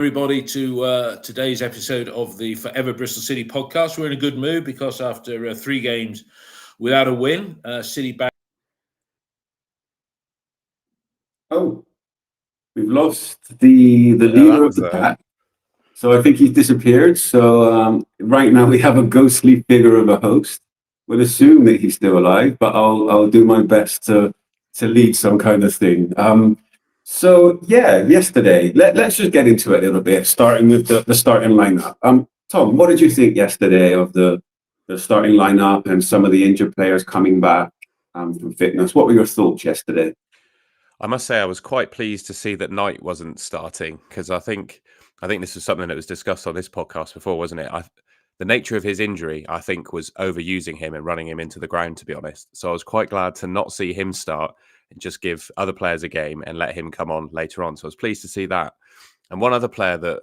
Everybody to today's episode of the Forever Bristol City podcast. We're in a good mood because after 3 games without a win, City back. Oh, we've lost the leader of the pack. So I think he's disappeared. So right now we have a ghostly figure of a host. We'll assume that he's still alive, but I'll do my best to lead some kind of thing. So yeah, yesterday, let's just get into it a little bit, starting with the starting lineup. Tom, what did you think yesterday of the starting lineup and some of the injured players coming back from fitness? What were your thoughts yesterday? I must say I was quite pleased to see that Knight wasn't starting, because I think this was something that was discussed on this podcast before, wasn't it? The nature of his injury, I think, was overusing him and running him into the ground, to be honest. So I was quite glad to not see him start and just give other players a game and let him come on later on. So I was pleased to see that. And one other player that,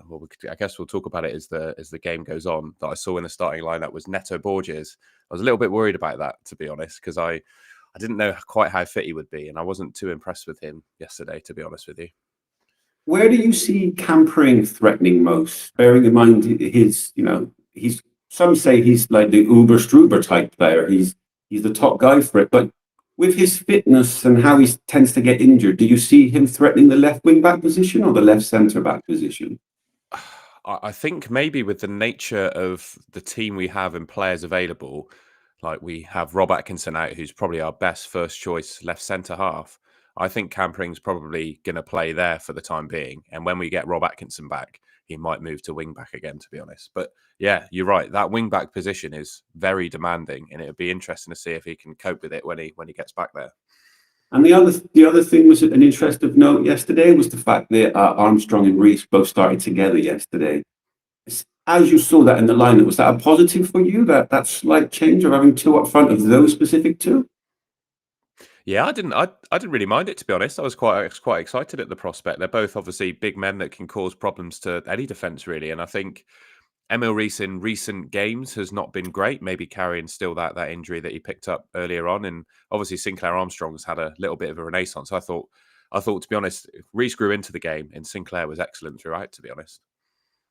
I guess we'll talk about it as the game goes on, that I saw in the starting lineup was Neto Borges. I was a little bit worried about that, to be honest, because I didn't know quite how fit he would be, and I wasn't too impressed with him yesterday, to be honest with you. Where do you see Campering threatening most? Bearing in mind some say he's like the Uber Struber type player. He's the top guy for it, but with his fitness and how he tends to get injured, do you see him threatening the left wing back position or the left centre back position? I think maybe with the nature of the team we have and players available, like we have Rob Atkinson out, who's probably our best first choice left centre half. I think Campering's probably going to play there for the time being. And when we get Rob Atkinson back, he might move to wing back again, to be honest. But yeah, you're right. That wing back position is very demanding, and it would be interesting to see if he can cope with it when he gets back there. And the other thing was an interest of note yesterday was the fact that Armstrong and Reece both started together yesterday. As you saw that in the lineup, was that a positive for you, that slight change of having two up front of those specific two? Yeah, I didn't really mind it, to be honest. I was quite excited at the prospect. They're both obviously big men that can cause problems to any defence, really. And I think Emil Reece in recent games has not been great, maybe carrying still that injury that he picked up earlier on. And obviously Sinclair Armstrong's had a little bit of a renaissance. I thought, to be honest, Reece grew into the game and Sinclair was excellent throughout, to be honest.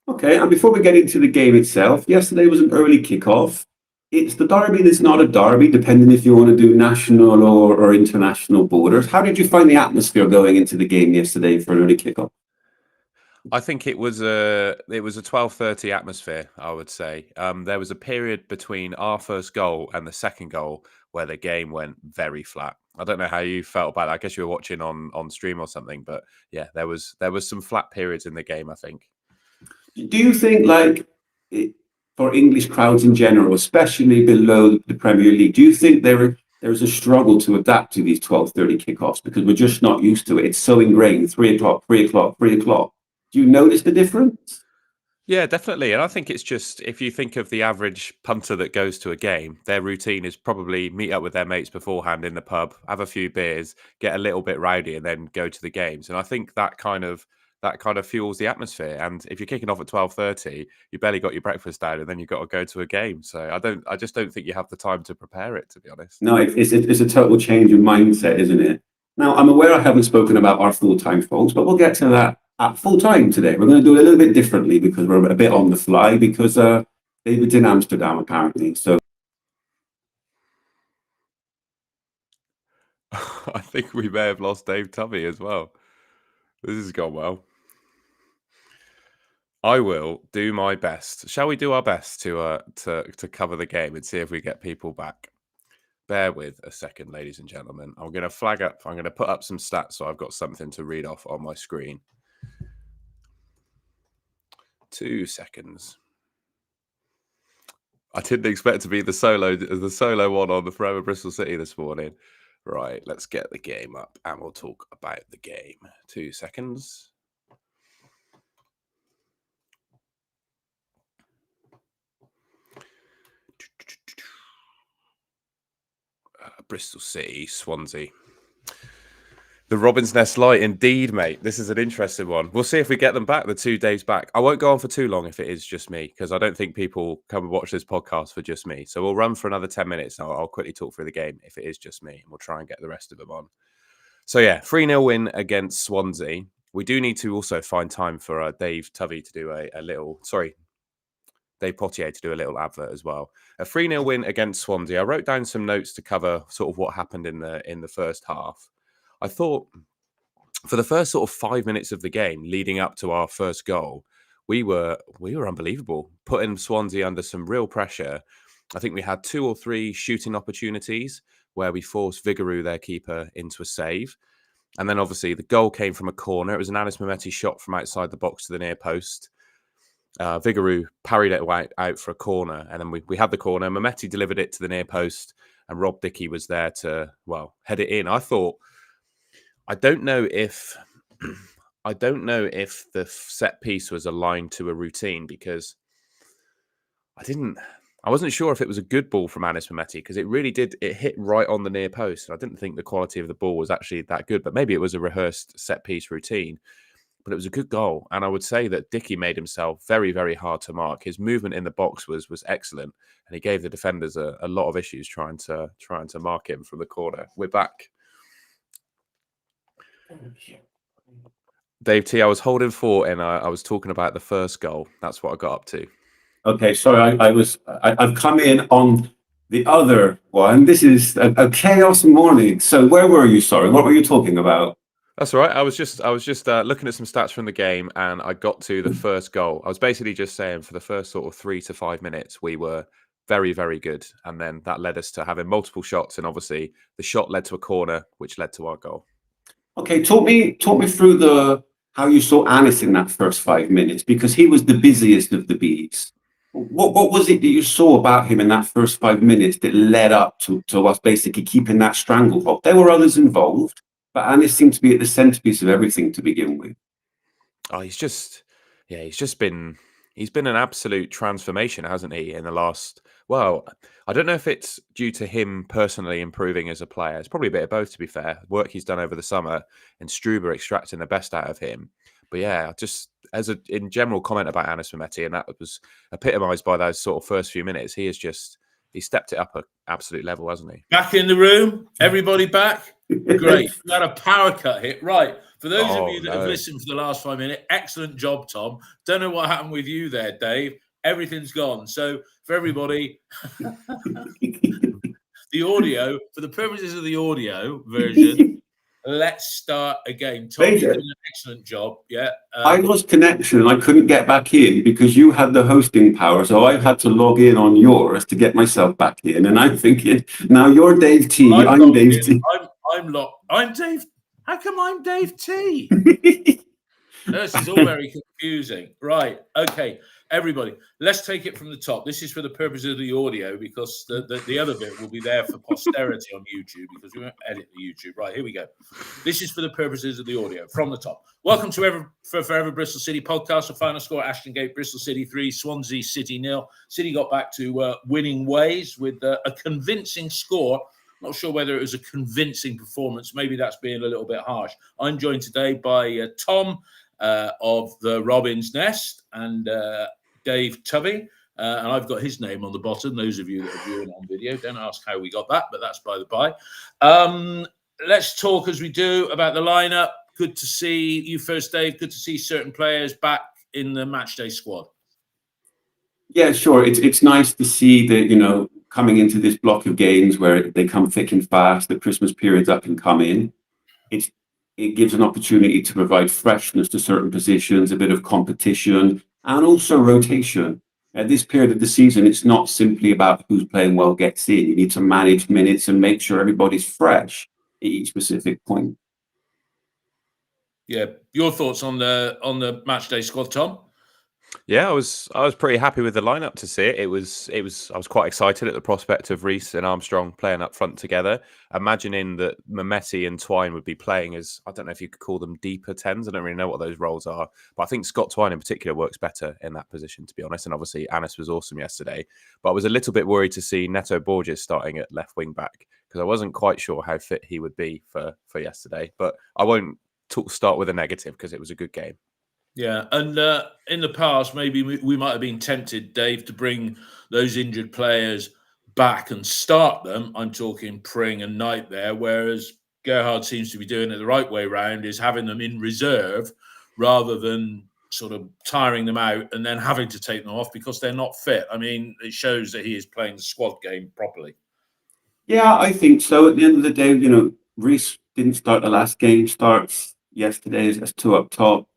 Okay, and before we get into the game itself, yesterday was an early kickoff. It's the derby that's not a derby, depending if you want to do national or international borders. How did you find the atmosphere going into the game yesterday for an early kickoff? I think it was a 12:30 atmosphere, I would say. There was a period between our first goal and the second goal where the game went very flat. I don't know how you felt about that. I guess you were watching on stream or something, but yeah, there was some flat periods in the game, I think. Do you think, for English crowds in general, especially below the Premier League, do you think there is a struggle to adapt to these 12:30 kickoffs because we're just not used to it? It's so ingrained, 3:00, 3:00, 3:00. Do you notice the difference? Yeah, definitely. And I think it's just, if you think of the average punter that goes to a game, their routine is probably meet up with their mates beforehand in the pub, have a few beers, get a little bit rowdy, and then go to the games. And I think that kind of fuels the atmosphere. And if you're kicking off at 12:30, you barely got your breakfast down, and then you've got to go to a game. So I just don't think you have the time to prepare it, to be honest. No, it's a total change in mindset, isn't it? Now, I'm aware I haven't spoken about our full-time folks, but we'll get to that at full-time today. We're going to do it a little bit differently because we're a bit on the fly because David's in Amsterdam, apparently. So I think we may have lost Dave Tubby as well. This has gone well. I will do my best. Shall we do our best to cover the game and see if we get people back? Bear with a second, ladies and gentlemen. I'm going to put up some stats so I've got something to read off on my screen. 2 seconds. I didn't expect to be the solo one on the Forever Bristol City this morning. Right, let's get the game up and we'll talk about the game. 2 seconds. Bristol City, Swansea. The Robin's Nest Light, indeed, mate. This is an interesting one. We'll see if we get them back, the 2 days back. I won't go on for too long if it is just me, because I don't think people come and watch this podcast for just me. So we'll run for another 10 minutes. And I'll quickly talk through the game if it is just me, and we'll try and get the rest of them on. So yeah, 3-0 win against Swansea. we do need to also find time for Dave Potier to do a little advert as well. A 3-0 win against Swansea. I wrote down some notes to cover sort of what happened in the first half. I thought for the first sort of 5 minutes of the game leading up to our first goal, we were unbelievable, putting Swansea under some real pressure. I think we had 2 or 3 shooting opportunities where we forced Vigouroux, their keeper, into a save. And then obviously the goal came from a corner. It was an Anis Mehmeti shot from outside the box to the near post. Vigouroux parried it out for a corner, and then we had the corner. Mehmeti delivered it to the near post, and Rob Dickie was there to head it in. I don't know if the set piece was aligned to a routine, because I wasn't sure if it was a good ball from Anis Mehmeti, because it really did. It hit right on the near post. I didn't think the quality of the ball was actually that good, but maybe it was a rehearsed set piece routine. But it was a good goal, and I would say that Dickie made himself very, very hard to mark. His movement in the box was excellent, and he gave the defenders a lot of issues trying to mark him from the corner. We're back. Dave T, I was holding fort, and I was talking about the first goal. That's what I got up to. Okay, sorry, I've come in on the other one. This is a chaos morning. So where were you? Sorry, what were you talking about? That's all right. I was just looking at some stats from the game, and I got to the first goal. I was basically just saying for the first sort of 3 to 5 minutes, we were very, very good. And then that led us to having multiple shots. And obviously the shot led to a corner, which led to our goal. Okay, talk me through how you saw Anis in that first 5 minutes, because he was the busiest of the bees. What was it that you saw about him in that first 5 minutes that led up to us basically keeping that stranglehold? There were others involved, but Anis seemed to be at the centerpiece of everything to begin with. Oh, he's been an absolute transformation, hasn't he? In the last, I don't know if it's due to him personally improving as a player. It's probably a bit of both, to be fair. Work he's done over the summer and Struber extracting the best out of him. But yeah, just in general comment about Anis Mehmeti, and that was epitomised by those sort of first few minutes. He stepped it up an absolute level, hasn't he? Back in the room, everybody back. Great. Got a power cut hit. Right. For those of you that have listened for the last 5 minutes, excellent job, Tom. Don't know what happened with you there, Dave. Everything's gone. So for everybody, the audio, for the purposes of the audio version, let's start again. Tom, you did an excellent job. Yeah. I lost connection and I couldn't get back in because you had the hosting power. So I had to log in on yours to get myself back in. And I'm thinking, now you're Dave T. I'm Dave T. I'm locked. I'm Dave. How come I'm Dave T? This is all very confusing. Right. Okay. Everybody, let's take it from the top. This is for the purpose of the audio, because the other bit will be there for posterity on YouTube, because we won't edit the YouTube. Right, here we go. This is for the purposes of the audio from the top. Welcome to Forever Bristol City podcast. The final score: Ashton Gate, Bristol City 3, Swansea City 0. City got back to winning ways with a convincing score. Not sure whether it was a convincing performance. Maybe that's being a little bit harsh. I'm joined today by Tom of the Robin's Nest and Dave Potier, and I've got his name on the bottom. Those of you that are viewing on video, don't ask how we got that, but that's by the by. Let's talk, as we do, about the lineup. Good to see you first, Dave. Good to see certain players back in the matchday squad. Yeah, sure. It's nice to see that, coming into this block of games where they come thick and fast, the Christmas period's up and come in. It gives an opportunity to provide freshness to certain positions, a bit of competition, and also rotation. At this period of the season, it's not simply about who's playing well gets in. You need to manage minutes and make sure everybody's fresh at each specific point. Yeah, your thoughts on the match day squad, Tom? Yeah, I was pretty happy with the lineup to see it. I was quite excited at the prospect of Reece and Armstrong playing up front together, imagining that Mehmeti and Twine would be playing as, I don't know if you could call them deeper 10s. I don't really know what those roles are, but I think Scott Twine in particular works better in that position, to be honest. And obviously Anis was awesome yesterday, but I was a little bit worried to see Neto Borges starting at left wing back, because I wasn't quite sure how fit he would be for yesterday. But I won't start with a negative, because it was a good game. Yeah, and in the past, maybe we might have been tempted, Dave, to bring those injured players back and start them. I'm talking Pring and Knight there, whereas Gerhard seems to be doing it the right way round, is having them in reserve rather than sort of tiring them out and then having to take them off because they're not fit. I mean, it shows that he is playing the squad game properly. Yeah, I think so. At the end of the day, Reece didn't start the last game, starts yesterday as two up top.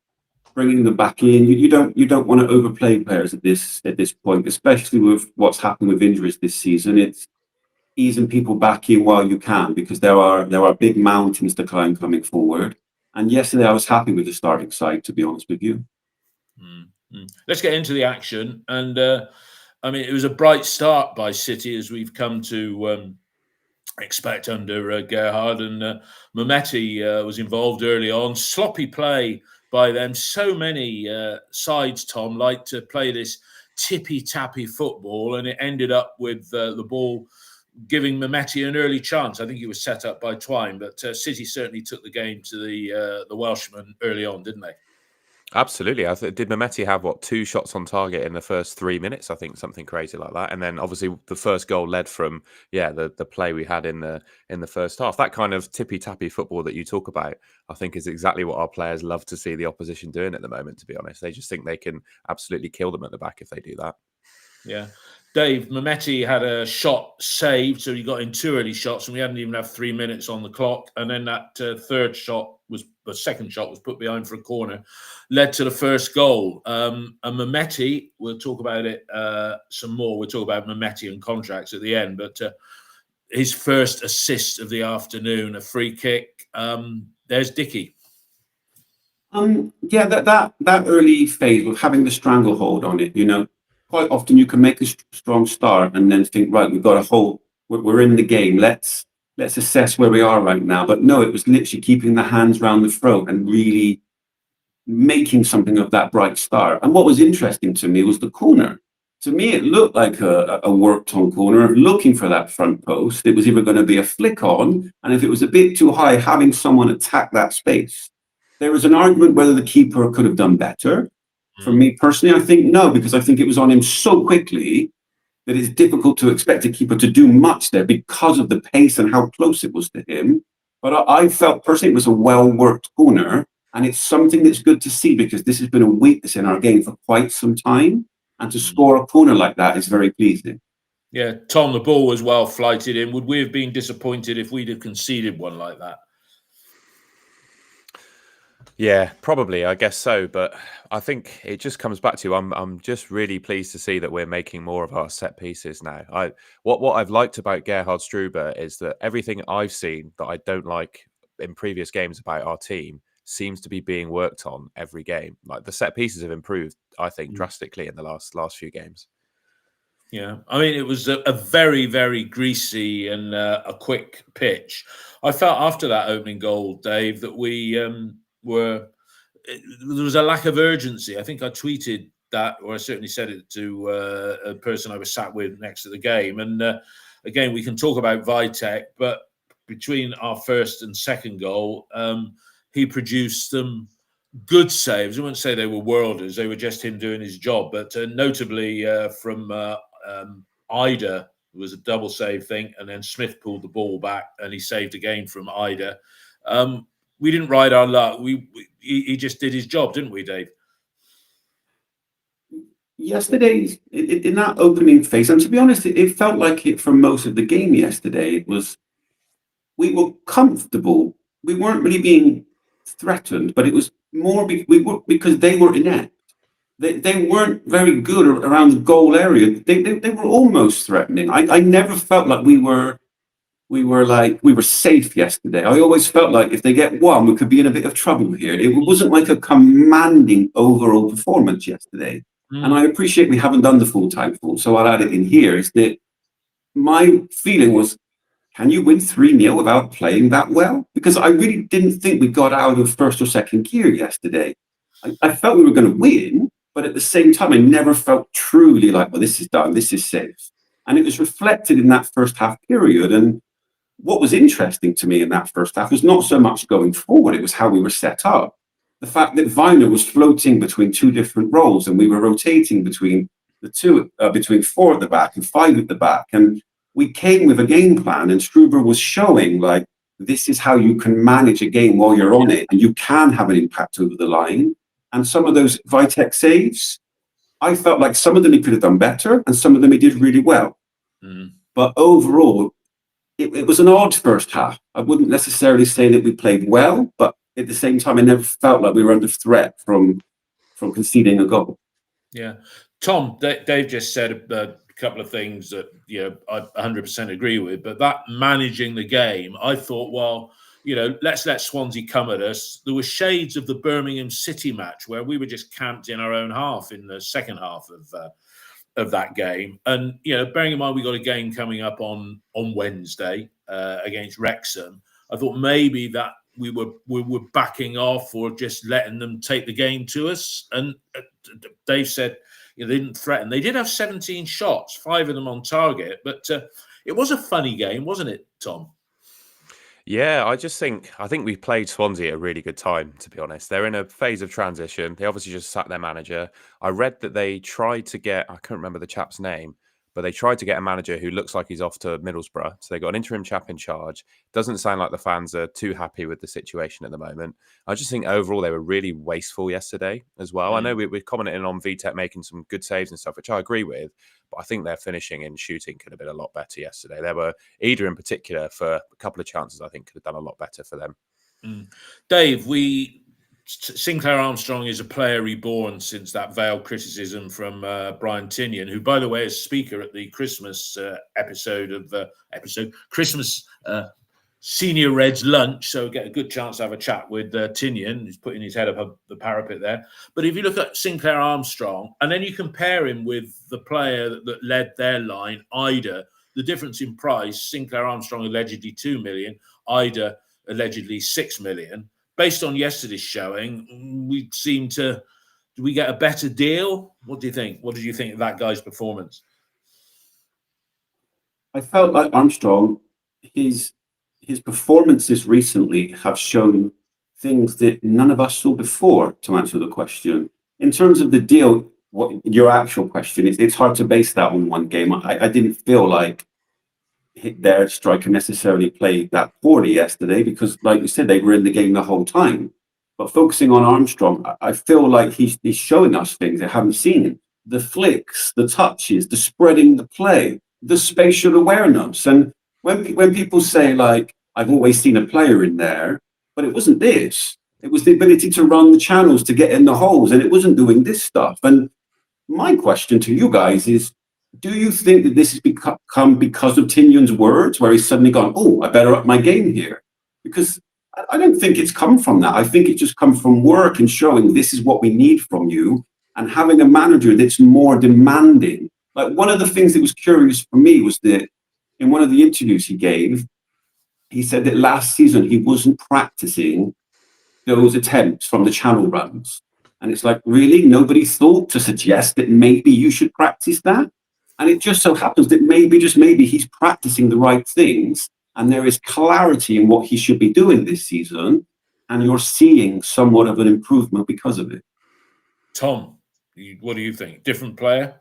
Bringing them back in, you don't want to overplay players at this point, especially with what's happened with injuries this season. It's easing people back in while you can, because there are big mountains to climb coming forward. And yesterday I was happy with the starting side, to be honest with you. Let's get into the action. And I mean, it was a bright start by City, as we've come to expect under Gerhard, and Mehmeti was involved early on. Sloppy play by them. So many sides, Tom, like to play this tippy-tappy football, and it ended up with the ball giving Mehmeti an early chance. I think he was set up by Twine, but City certainly took the game to the Welshman early on, didn't they? Absolutely. Did Mehmeti have 2 shots on target in the first 3 minutes? I think something crazy like that. And then obviously the first goal led from the play we had in the first half. That kind of tippy tappy football that you talk about, I think, is exactly what our players love to see the opposition doing at the moment. To be honest, they just think they can absolutely kill them at the back if they do that. Yeah. Dave, Mehmeti had a shot saved, so he got in 2 early shots, and we hadn't even had 3 minutes on the clock. And then that second shot was put behind for a corner, led to the first goal. And Mehmeti, we'll talk about it some more. We'll talk about Mehmeti and contracts at the end, but his first assist of the afternoon, a free kick. There's Dicky. That early phase of having the stranglehold on it, quite often you can make a strong start and then think, right, we're in the game. Let's assess where we are right now. But no, it was literally keeping the hands round the throat and really making something of that bright start. And what was interesting to me was the corner. To me, it looked like a worked on corner of looking for that front post. It was either going to be a flick on, and if it was a bit too high, having someone attack that space. There was an argument whether the keeper could have done better. For me personally, I think no, because I think it was on him so quickly that it's difficult to expect a keeper to do much there because of the pace and how close it was to him. But I felt personally it was a well-worked corner, and it's something that's good to see because this has been a weakness in our game for quite some time, and to score a corner like that is very pleasing. Yeah, Tom, the ball was well flighted in. Would we have been disappointed if we'd have conceded one like that? Yeah, probably. I guess so. But I think it just comes back to I'm just really pleased to see that we're making more of our set pieces now. What I've liked about Gerhard Struber is that everything I've seen that I don't like in previous games about our team seems to be being worked on every game. Like the set pieces have improved, I think, drastically in the last few games. Yeah, I mean, it was a very, very greasy and a quick pitch. I felt after that opening goal, Dave, that we there was a lack of urgency. I think I tweeted that, or I certainly said it to a person I was sat with next to the game. And again, we can talk about Vitek, but between our first and second goal, he produced some good saves. I wouldn't say they were worlders; they were just him doing his job. But notably from Ida, it was a double save thing, and then Smith pulled the ball back, and he saved again from Ida. We didn't ride our luck. He just did his job, didn't we, Dave? Yesterday, in that opening phase, and to be honest, it felt like it for most of the game yesterday. It was, we were comfortable. We weren't really being threatened, but it was more because they were inept. They weren't very good around the goal area. They were almost threatening. I never felt like we were safe yesterday. I always felt like if they get one, we could be in a bit of trouble here. It wasn't like a commanding overall performance yesterday. And I appreciate we haven't done the full-time full, so I'll add it in here, is that my feeling was, can you win 3-0 without playing that well? Because I really didn't think we got out of first or second gear yesterday. I felt we were going to win, but at the same time, I never felt truly like, well, this is done, this is safe. And it was reflected in that first half period. And what was interesting to me in that first half was not so much going forward, it was how we were set up. The fact that Viner was floating between 2 different roles, and we were rotating between the two, between 4 at the back and 5 at the back. And we came with a game plan, and Struber was showing, like, this is how you can manage a game while you're on it, and you can have an impact over the line. And some of those Vitek saves, I felt like some of them he could have done better, and some of them he did really well. But overall, it was an odd first half. I wouldn't necessarily say that we played well, but at the same time, I never felt like we were under threat from conceding a goal. Yeah. Tom, Dave just said a couple of things that I 100% agree with, but that managing the game, I thought, well, let's let Swansea come at us. There were shades of the Birmingham City match where we were just camped in our own half in the second half of that game. And, bearing in mind we got a game coming up on Wednesday against Wrexham, I thought maybe that we were backing off or just letting them take the game to us. And Dave said they didn't threaten. They did have 17 shots, 5 of them on target, but it was a funny game, wasn't it, Tom? Yeah, I think we played Swansea at a really good time, to be honest. They're in a phase of transition. They obviously just sacked their manager. I read that they tried to get, I can't remember the chap's name, but they tried to get a manager who looks like he's off to Middlesbrough. So they got an interim chap in charge. Doesn't sound like the fans are too happy with the situation at the moment. I just think overall they were really wasteful yesterday as well. I know we're commenting on VTech making some good saves and stuff, which I agree with, but I think their finishing and shooting could have been a lot better yesterday. There were Ida in particular for a couple of chances I think could have done a lot better for them. Dave, Sinclair Armstrong is a player reborn since that veiled criticism from Brian Tinian, who, by the way, is speaker at the Christmas Christmas Senior Reds lunch. So get a good chance to have a chat with Tinian, who's putting his head up the parapet there. But if you look at Sinclair Armstrong, and then you compare him with the player that led their line, Ida, the difference in price, Sinclair Armstrong allegedly 2 million, Ida allegedly 6 million. Based on yesterday's showing, do we get a better deal? What do you think? What did you think of that guy's performance? I felt like Armstrong, his performances recently have shown things that none of us saw before, to answer the question. In terms of the deal, your actual question, it's hard to base that on one game. I didn't feel like their striker necessarily played that poorly yesterday because, like you said, they were in the game the whole time. But focusing on Armstrong, I feel like he's showing us things I haven't seen. The flicks, the touches, the spreading the play, the spatial awareness. And when people say, like, I've always seen a player in there, but it wasn't this. It was the ability to run the channels, to get in the holes, and it wasn't doing this stuff. And my question to you guys is, do you think that this has become because of Tinian's words, where he's suddenly gone, oh, I better up my game here? Because I don't think it's come from that. I think it's just come from work and showing this is what we need from you and having a manager that's more demanding. Like, one of the things that was curious for me was that in one of the interviews he gave, he said that last season he wasn't practicing those attempts from the channel runs. And it's like, really? Nobody thought to suggest that maybe you should practice that? And it just so happens that maybe, just maybe, he's practicing the right things and there is clarity in what he should be doing this season. And you're seeing somewhat of an improvement because of it. Tom, what do you think? Different player?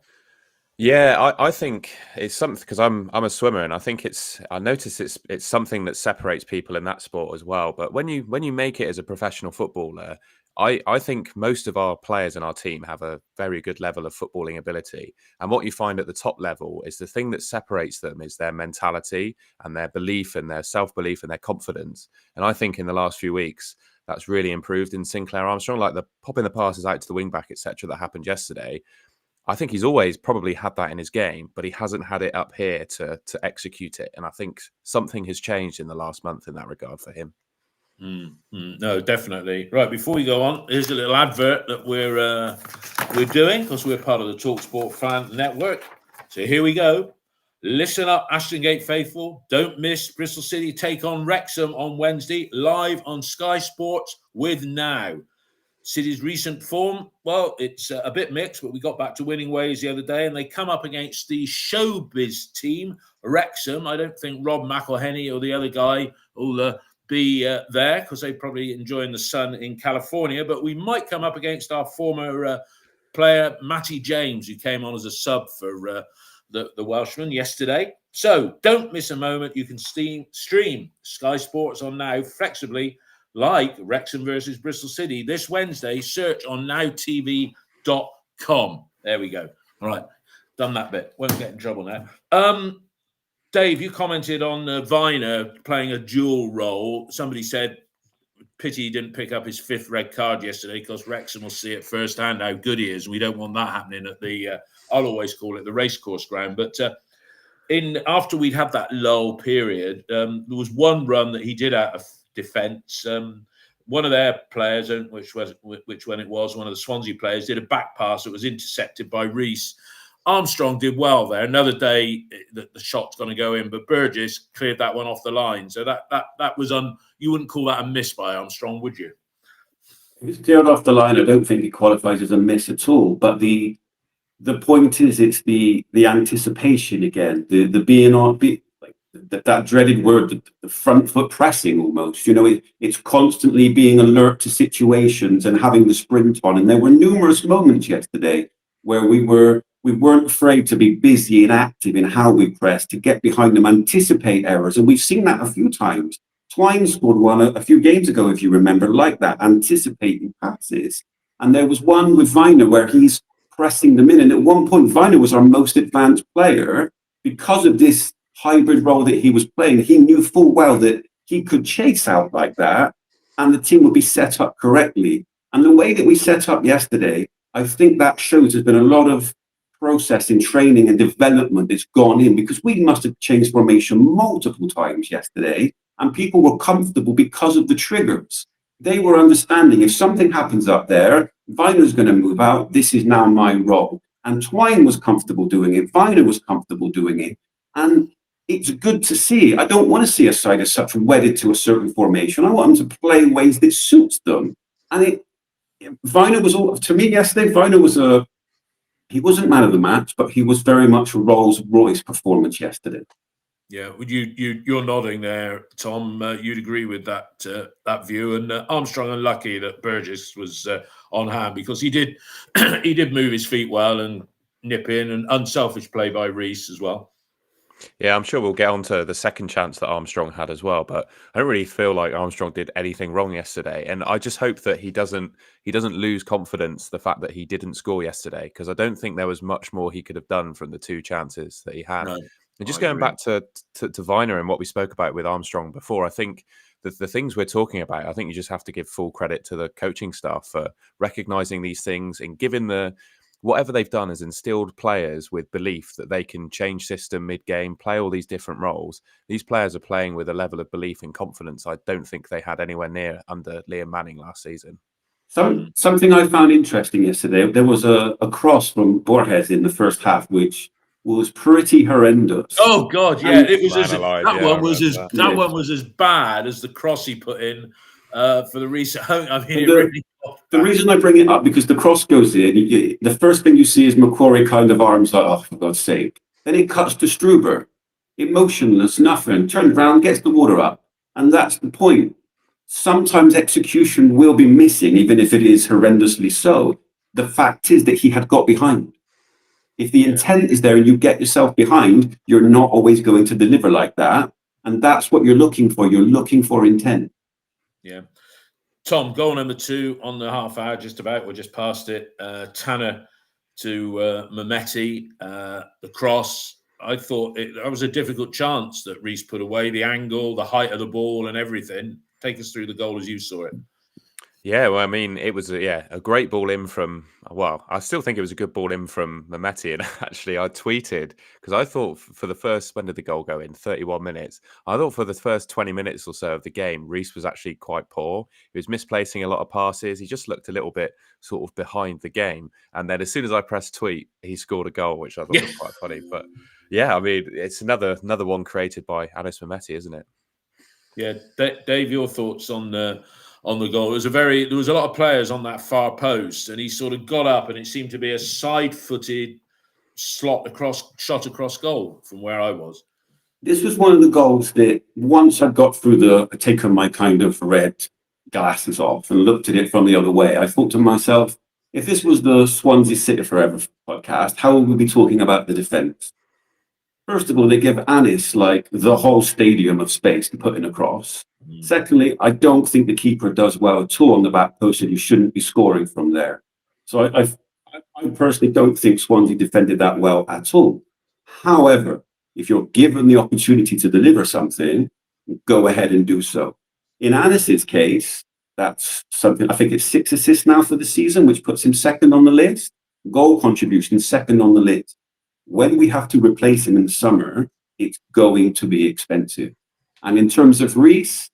Yeah, I think it's something, because I'm a swimmer, and I notice it's something that separates people in that sport as well. But when you make it as a professional footballer, I think most of our players in our team have a very good level of footballing ability. And what you find at the top level is the thing that separates them is their mentality and their belief and their self-belief and their confidence. And I think in the last few weeks, that's really improved in Sinclair Armstrong, like the popping the passes out to the wing back, etc., that happened yesterday. I think he's always probably had that in his game, but he hasn't had it up here to execute it. And I think something has changed in the last month in that regard for him. No, definitely. Right, before we go on, here's a little advert that we're doing because we're part of the TalkSport Fan Network. So here we go. Listen up, Ashton Gate faithful. Don't miss Bristol City take on Wrexham on Wednesday, live on Sky Sports with Now. City's recent form, well, it's a bit mixed, but we got back to winning ways the other day, and they come up against the showbiz team, Wrexham. I don't think Rob McElhenney or the other guy will be there because they're probably enjoying the sun in California, but we might come up against our former player, Matty James, who came on as a sub for the Welshman yesterday. So don't miss a moment. You can stream Sky Sports on Now flexibly like Wrexham versus Bristol City this Wednesday. Search on nowtv.com. There we go. All right, done that bit. Won't get in trouble now. Dave, you commented on Viner playing a dual role. Somebody said, pity he didn't pick up his 5th red card yesterday, because Wrexham will see it firsthand how good he is. We don't want that happening at the, I'll always call it the racecourse ground. But after we'd had that lull period, there was one run that he did out of defence. One of their players, which one it was, one of the Swansea players, did a back pass that was intercepted by Reece. Armstrong did well there. Another day that the shot's going to go in, but Burgess cleared that one off the line. So that was you wouldn't call that a miss by Armstrong, would you? If it's cleared off the line, I don't think it qualifies as a miss at all. But the point is, it's the anticipation again, the being on, like that dreaded word, the front foot pressing almost. You know, it's constantly being alert to situations and having the sprint on. And there were numerous moments yesterday where we weren't afraid to be busy and active in how we press, to get behind them, anticipate errors. And we've seen that a few times. Twine scored one a few games ago, if you remember, like that, anticipating passes. And there was one with Viner where he's pressing them in. And at one point, Viner was our most advanced player. Because of this hybrid role that he was playing, he knew full well that he could chase out like that and the team would be set up correctly. And the way that we set up yesterday, I think that shows there's been a lot of process in training and development that's gone in, because we must have changed formation multiple times yesterday and people were comfortable because of the triggers. They were understanding, if something happens up there, Viner's going to move out. This is now my role. And Twine was comfortable doing it. Viner was comfortable doing it. And it's good to see. I don't want to see a side as such wedded to a certain formation. I want them to play in ways that suits them. And Viner was, to me yesterday, Viner was he wasn't man of the match, but he was very much a Rolls Royce performance yesterday. Yeah, you're nodding there, Tom. You'd agree with that view. And Armstrong unlucky that Burgess was on hand, because he did move his feet well and nip in, and unselfish play by Reece as well. Yeah, I'm sure we'll get on to the second chance that Armstrong had as well, but I don't really feel like Armstrong did anything wrong yesterday, and I just hope that he doesn't lose confidence the fact that he didn't score yesterday, because I don't think there was much more he could have done from the 2 chances that he had. No, and just going back to Viner and what we spoke about with Armstrong before, I think the things we're talking about, I think you just have to give full credit to the coaching staff for recognizing these things and giving whatever they've done has instilled players with belief that they can change system mid-game, play all these different roles. These players are playing with a level of belief and confidence I don't think they had anywhere near under Liam Manning last season. Something I found interesting yesterday, there was a cross from Borges in the first half, which was pretty horrendous. Oh God, yeah, it was that one was as bad as the cross he put in for the recent. I mean, the reason I bring it up, because the cross goes in, the first thing you see is Macquarie kind of arms like, oh, for God's sake. Then it cuts to Struber, emotionless, nothing, turns around, gets the water up. And that's the point. Sometimes execution will be missing, even if it is horrendously so. The fact is that he had got behind. If the intent is there and you get yourself behind, you're not always going to deliver like that. And that's what you're looking for. You're looking for intent. Yeah. Tom, goal number 2 on the half hour, just about. We're just past it. Tanner to Mehmeti, the cross. I thought that was a difficult chance that Reece put away. The angle, the height of the ball and everything. Take us through the goal as you saw it. Yeah, well, I mean, it was a great ball in from, well, I still think it was a good ball in from Mehmeti. And actually, I tweeted, because I thought for the first, when did the goal go in? 31 minutes. I thought for the first 20 minutes or so of the game, Reece was actually quite poor. He was misplacing a lot of passes. He just looked a little bit sort of behind the game. And then as soon as I pressed tweet, he scored a goal, which I thought was quite funny. But yeah, I mean, it's another one created by Anis Mehmeti, isn't it? Yeah, Dave, your thoughts on the goal? There was a lot of players on that far post, and he sort of got up, and it seemed to be a side-footed shot across goal from where I was. This was one of the goals that once I got through taken my kind of red glasses off and looked at it from the other way, I thought to myself, if this was the Swansea City Forever podcast, how would we be talking about the defence? First of all, they give Anis like the whole stadium of space to put in a cross. Secondly, I don't think the keeper does well at all on the back post, and you shouldn't be scoring from there. So I personally don't think Swansea defended that well at all. However, if you're given the opportunity to deliver something, go ahead and do so. In Anis's case, that's something, I think it's 6 assists now for the season, which puts him second on the list. Goal contribution, second on the list. When we have to replace him in the summer, it's going to be expensive. And in terms of Reece,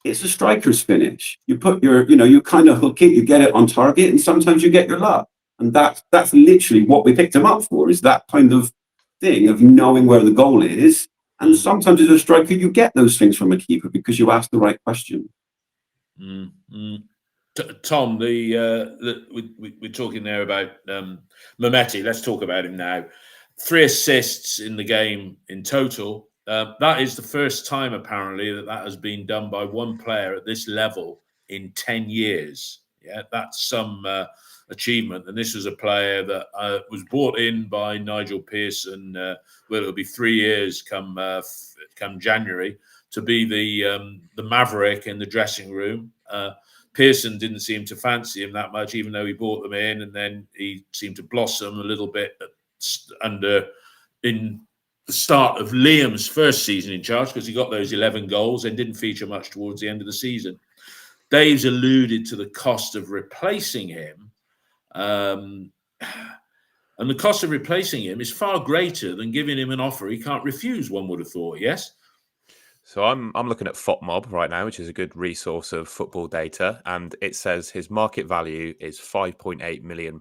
it's a striker's finish. You put you kind of hook it, you get it on target, and sometimes you get your luck. And that's literally what we picked him up for, is that kind of thing of knowing where the goal is. And sometimes as a striker, you get those things from a keeper because you ask the right question. Tom, we're talking there about Mehmeti. Let's talk about him now. 3 assists in the game in total. That is the first time, apparently, that has been done by one player at this level in 10 years. Yeah, that's some achievement. And this was a player that was brought in by Nigel Pearson. Well, it'll be 3 years come January, to be the maverick in the dressing room. Pearson didn't seem to fancy him that much, even though he brought them in, and then he seemed to blossom a little bit in the start of Liam's first season in charge, because he got those 11 goals and didn't feature much towards the end of the season. Dave's alluded to the cost of replacing him. And the cost of replacing him is far greater than giving him an offer he can't refuse, one would have thought, yes? So I'm looking at FOTMob right now, which is a good resource of football data, and it says his market value is £5.8 million.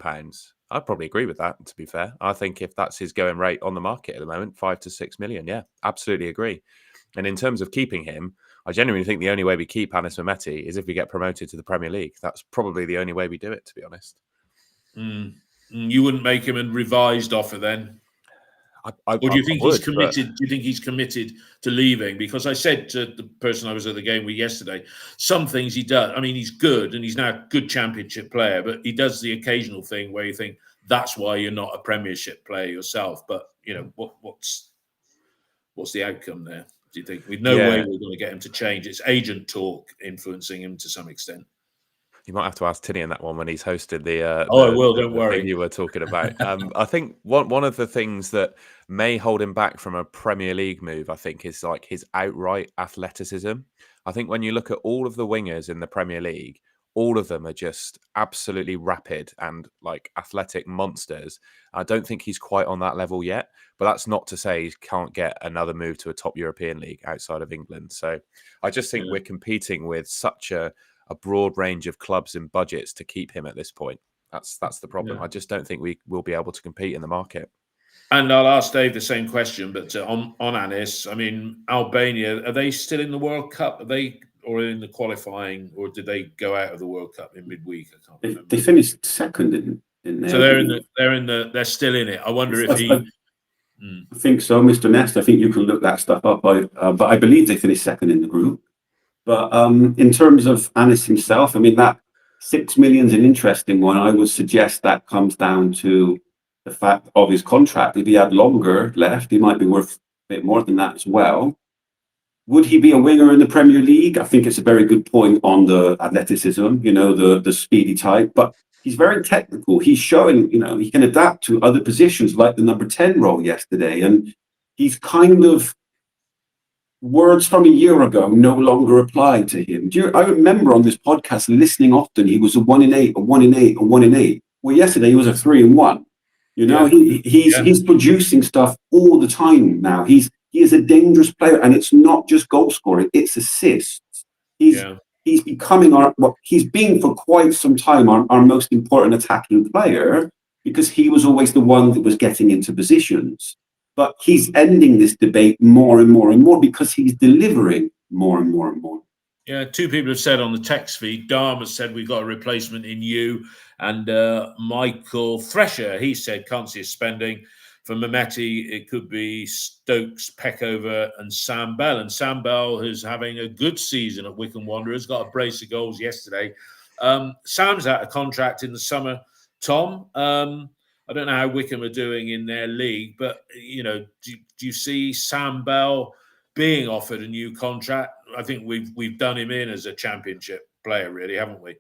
I'd probably agree with that, to be fair. I think if that's his going rate on the market at the moment, 5 to 6 million, yeah, absolutely agree. And in terms of keeping him, I genuinely think the only way we keep Anis Mehmeti is if we get promoted to the Premier League. That's probably the only way we do it, to be honest. You wouldn't make him a revised offer then? Or do you think he's committed? Do you think he's committed to leaving? Because I said to the person I was at the game with yesterday, some things he does. I mean, he's good, and he's now a good Championship player, but he does the occasional thing where you think that's why you're not a Premiership player yourself. But what's the outcome there? Do you think? With no way we're going to get him to change. It's agent talk influencing him to some extent. You might have to ask Tinny in that one when he's hosted the. I will. Don't worry. Thing you were talking about. I think one of the things that may hold him back from a Premier League move, I think, is like his outright athleticism. I think when you look at all of the wingers in the Premier League, all of them are just absolutely rapid and like athletic monsters. I don't think he's quite on that level yet, but that's not to say he can't get another move to a top European league outside of England. So I just think we're competing with such a broad range of clubs and budgets to keep him at this point. That's the problem. I just don't think we will be able to compete in the market. And I'll ask Dave the same question, but on Anis, I mean, Albania, are they still in the World Cup? Are they or in the qualifying, or did they go out of the World Cup in midweek? I can't remember. They finished second in there. So they're still in it. I wonder if he. I think so, Mr. Nest. I think you can look that stuff up. But I believe they finished second in the group. But in terms of Anis himself, I mean, that 6 million is an interesting one. I would suggest that comes down to the fact of his contract. If he had longer left, he might be worth a bit more than that as well. Would he be a winger in the Premier League? I think it's a very good point on the athleticism, the speedy type. But he's very technical. He's showing, he can adapt to other positions like the number 10 role yesterday. And he's kind of... words from a year ago no longer apply to him. I remember on this podcast listening often, he was a 1 in 8, a 1 in 8, a 1 in 8. Well, yesterday he was a 3 in 1. He's producing stuff all the time now. He is a dangerous player, and it's not just goal scoring; it's assists. He's becoming he's been for quite some time our most important attacking player, because he was always the one that was getting into positions. But he's ending this debate more and more and more because he's delivering more and more and more. Yeah, 2 people have said on the text feed. Dharm has said we've got a replacement in you. And Michael Thresher, he said, can't see us spending. For Mehmeti, it could be Stokes, Peckover and Sam Bell. And Sam Bell, who's having a good season at Wycombe Wanderers, got a brace of goals yesterday. Sam's out of contract in the summer. Tom, I don't know how Wycombe are doing in their league, but, do you see Sam Bell being offered a new contract? I think we've done him in as a championship player, really, haven't we?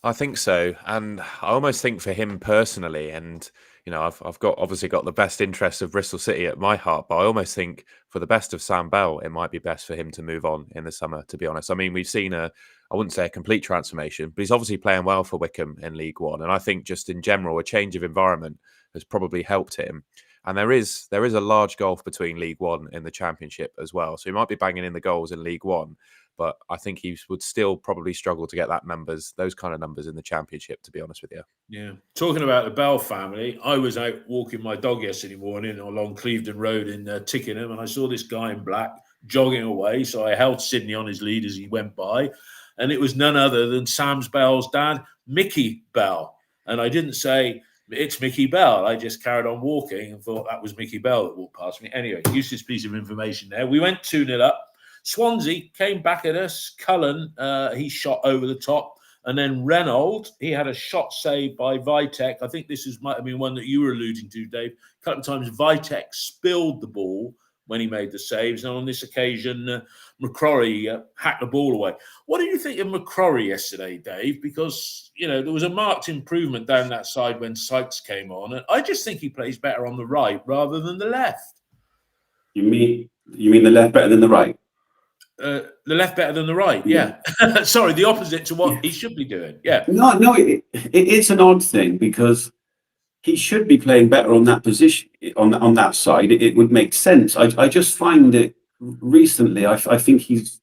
I think so, and I almost think for him personally, and I've obviously got the best interests of Bristol City at my heart, but I almost think for the best of Sam Bell, it might be best for him to move on in the summer. To be honest, I mean, we've seen I wouldn't say a complete transformation, but he's obviously playing well for Wycombe in League One, and I think just in general, a change of environment has probably helped him. And there is a large gulf between League One and the Championship as well, so he might be banging in the goals in League One. But I think he would still probably struggle to get those kind of numbers in the Championship, to be honest with you. Yeah. Talking about the Bell family, I was out walking my dog yesterday morning along Clevedon Road in Tickenham, and I saw this guy in black jogging away. So I held Sydney on his lead as he went by. And it was none other than Sam Bell's dad, Mickey Bell. And I didn't say, it's Mickey Bell. I just carried on walking and thought that was Mickey Bell that walked past me. Anyway, useless piece of information there. We went 2-0 up. Swansea came back at us. Cullen, he shot over the top. And then Reynolds, he had a shot saved by Vitek. I think might have been one that you were alluding to, Dave. A couple of times Vitek spilled the ball when he made the saves. And on this occasion, McCrory hacked the ball away. What did you think of McCrory yesterday, Dave? Because, there was a marked improvement down that side when Sykes came on. And I just think he plays better on the right rather than the left. You mean the left better than the right? The left better than the right, yeah. Sorry, the opposite to what he should be doing. Yeah. No, it's an odd thing because he should be playing better on that position, on that side. It would make sense. I just find it recently. I think he's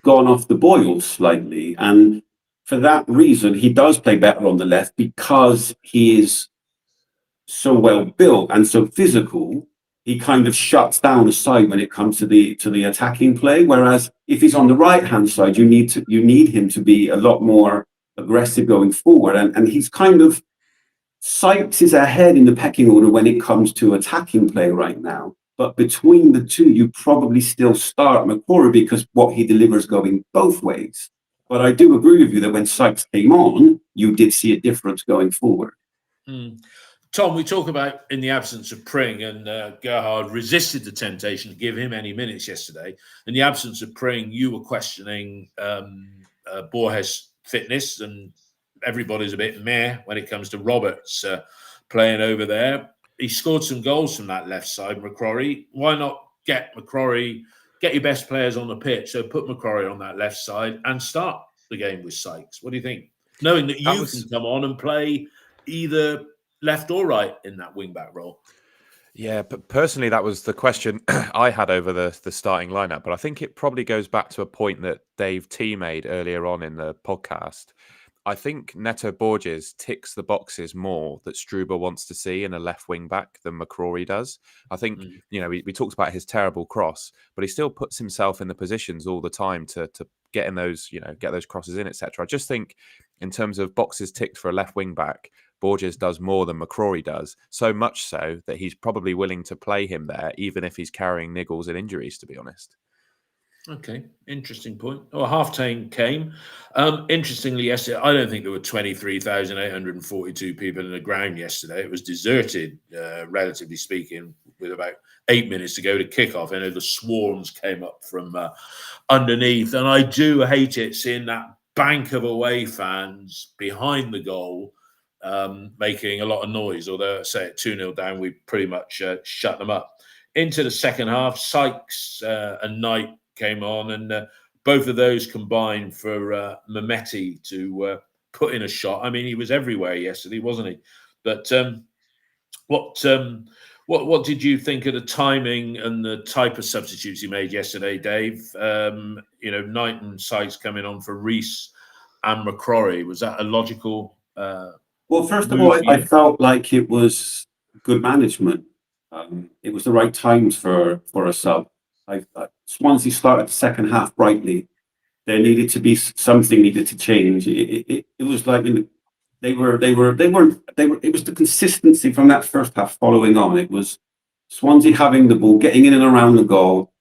gone off the boil slightly, and for that reason, he does play better on the left because he is so well built and so physical. He kind of shuts down the side when it comes to the attacking play. Whereas if he's on the right hand side, you need him to be a lot more aggressive going forward. And he's kind of Sykes is ahead in the pecking order when it comes to attacking play right now. But between the two, you probably still start McCrory because what he delivers going both ways. But I do agree with you that when Sykes came on, you did see a difference going forward. Tom, we talk about in the absence of Pring, and Gerhard resisted the temptation to give him any minutes yesterday. In the absence of Pring, you were questioning Borges' fitness, and everybody's a bit meh when it comes to Roberts playing over there. He scored some goals from that left side, McCrory. Why not get your best players on the pitch? So put McCrory on that left side and start the game with Sykes. What do you think? Knowing that you can come on and play either left or right in that wing-back role. Yeah, but personally, that was the question I had over the starting lineup. But I think it probably goes back to a point that Dave T made earlier on in the podcast. I think Neto Borges ticks the boxes more that Struber wants to see in a left wing back than McCrory does. I think, we talked about his terrible cross, but he still puts himself in the positions all the time to get in those, get those crosses in, etc. I just think in terms of boxes ticked for a left wing back, Borges does more than McCrory does, so much so that he's probably willing to play him there, even if he's carrying niggles and injuries, to be honest. Okay, interesting point. Oh, half-time came. Interestingly, yesterday, I don't think there were 23,842 people in the ground yesterday. It was deserted, relatively speaking, with about 8 minutes to go to kick-off. I know the swarms came up from underneath, and I do hate it seeing that bank of away fans behind the goal making a lot of noise. Although, say at 2-0 down, we pretty much shut them up. Into the second half, Sykes and Knight came on, and both of those combined for Mehmeti to put in a shot. I mean, he was everywhere yesterday, wasn't he? But what did you think of the timing and the type of substitutes he made yesterday, Dave? Knight and Sykes coming on for Reese and McCrory. Was that a logical? Well, first of all, I felt like it was good management. It was the right times for a sub. Swansea started the second half brightly. There needed to be something needed to change. It was like they were. It was the consistency from that first half following on. It was Swansea having the ball, getting in and around the goal,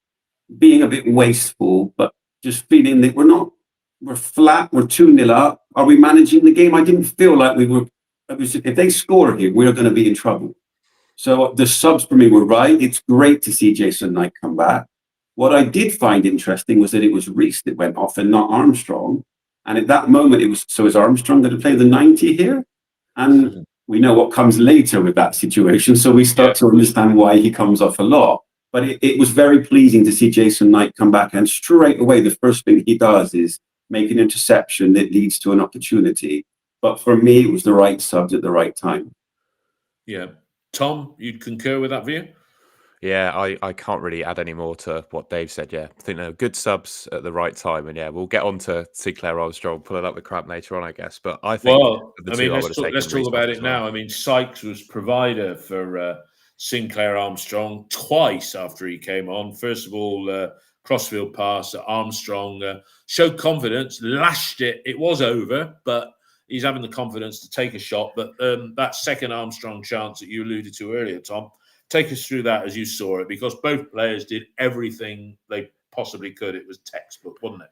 being a bit wasteful, but just feeling that we're flat. We're 2-0 up. Are we managing the game? I didn't feel like we were. If they score here, we're going to be in trouble. So the subs for me were right. It's great to see Jason Knight come back. What I did find interesting was that it was Reese that went off and not Armstrong. And at that moment, is Armstrong going to play the 90 here? And we know what comes later with that situation. So we start to understand why he comes off a lot. But it was very pleasing to see Jason Knight come back. And straight away, the first thing he does is make an interception that leads to an opportunity. But for me, it was the right subs at the right time. Yeah. Tom, you'd concur with that view? Yeah, I can't really add any more to what Dave said. Yeah, I think they're good subs at the right time. And yeah, we'll get on to Sinclair Armstrong, pulling up the crap later on, I guess. But I think the two I would have taken let's talk about it now. I mean, Sykes was provider for Sinclair Armstrong twice after he came on. First of all, crossfield pass at Armstrong, showed confidence, lashed it. It was over, but he's having the confidence to take a shot. But that second Armstrong chance that you alluded to earlier, Tom, take us through that as you saw it, because both players did everything they possibly could. It was textbook, wasn't it?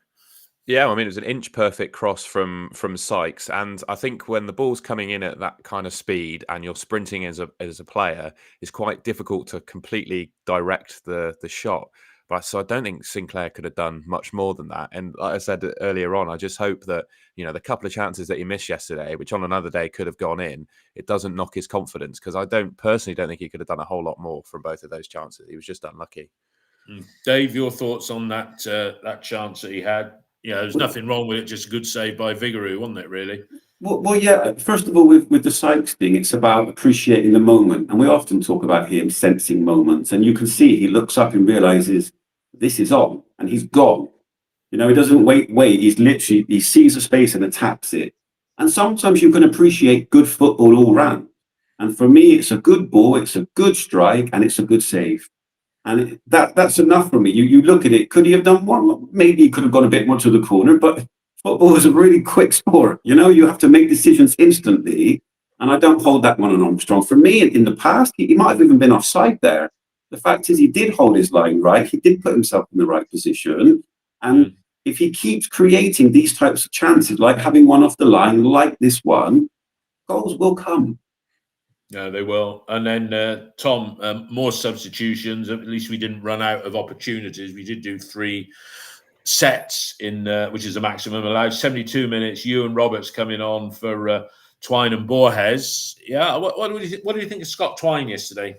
Yeah, I mean, it was an inch perfect cross from Sykes, and I think when the ball's coming in at that kind of speed and you're sprinting as a player, it's quite difficult to completely direct the shot. But so I don't think Sinclair could have done much more than that. And like I said earlier on, I just hope that, you know, the couple of chances that he missed yesterday, which on another day could have gone in, it doesn't knock his confidence, because I personally don't think he could have done a whole lot more from both of those chances. He was just unlucky. Dave, your thoughts on that that chance that he had? Yeah, there's nothing wrong with it. Just a good save by Vigouroux, wasn't it, really? Well, yeah. First of all, with the Sykes thing, it's about appreciating the moment. And we often talk about him sensing moments. And you can see he looks up and realizes this is on and he's gone. You know, he doesn't wait. He sees a space and attacks it. And sometimes you can appreciate good football all round. And for me, it's a good ball, it's a good strike, and it's a good save. And that's enough for me. You look at it, could he have done more? Maybe he could have gone a bit more to the corner, but football is a really quick sport. You know, you have to make decisions instantly. And I don't hold that one on Armstrong. For me, in the past, he might have even been offside there. The fact is, he did hold his line right. He did put himself in the right position. And if he keeps creating these types of chances, like having one off the line, like this one, goals will come. Yeah, they will. And then, Tom, more substitutions. At least we didn't run out of opportunities. We did do 3 sets in, which is the maximum allowed. 72 minutes. Ewan Roberts coming on for Twine and Borges. Yeah, what do you think of Scott Twine yesterday?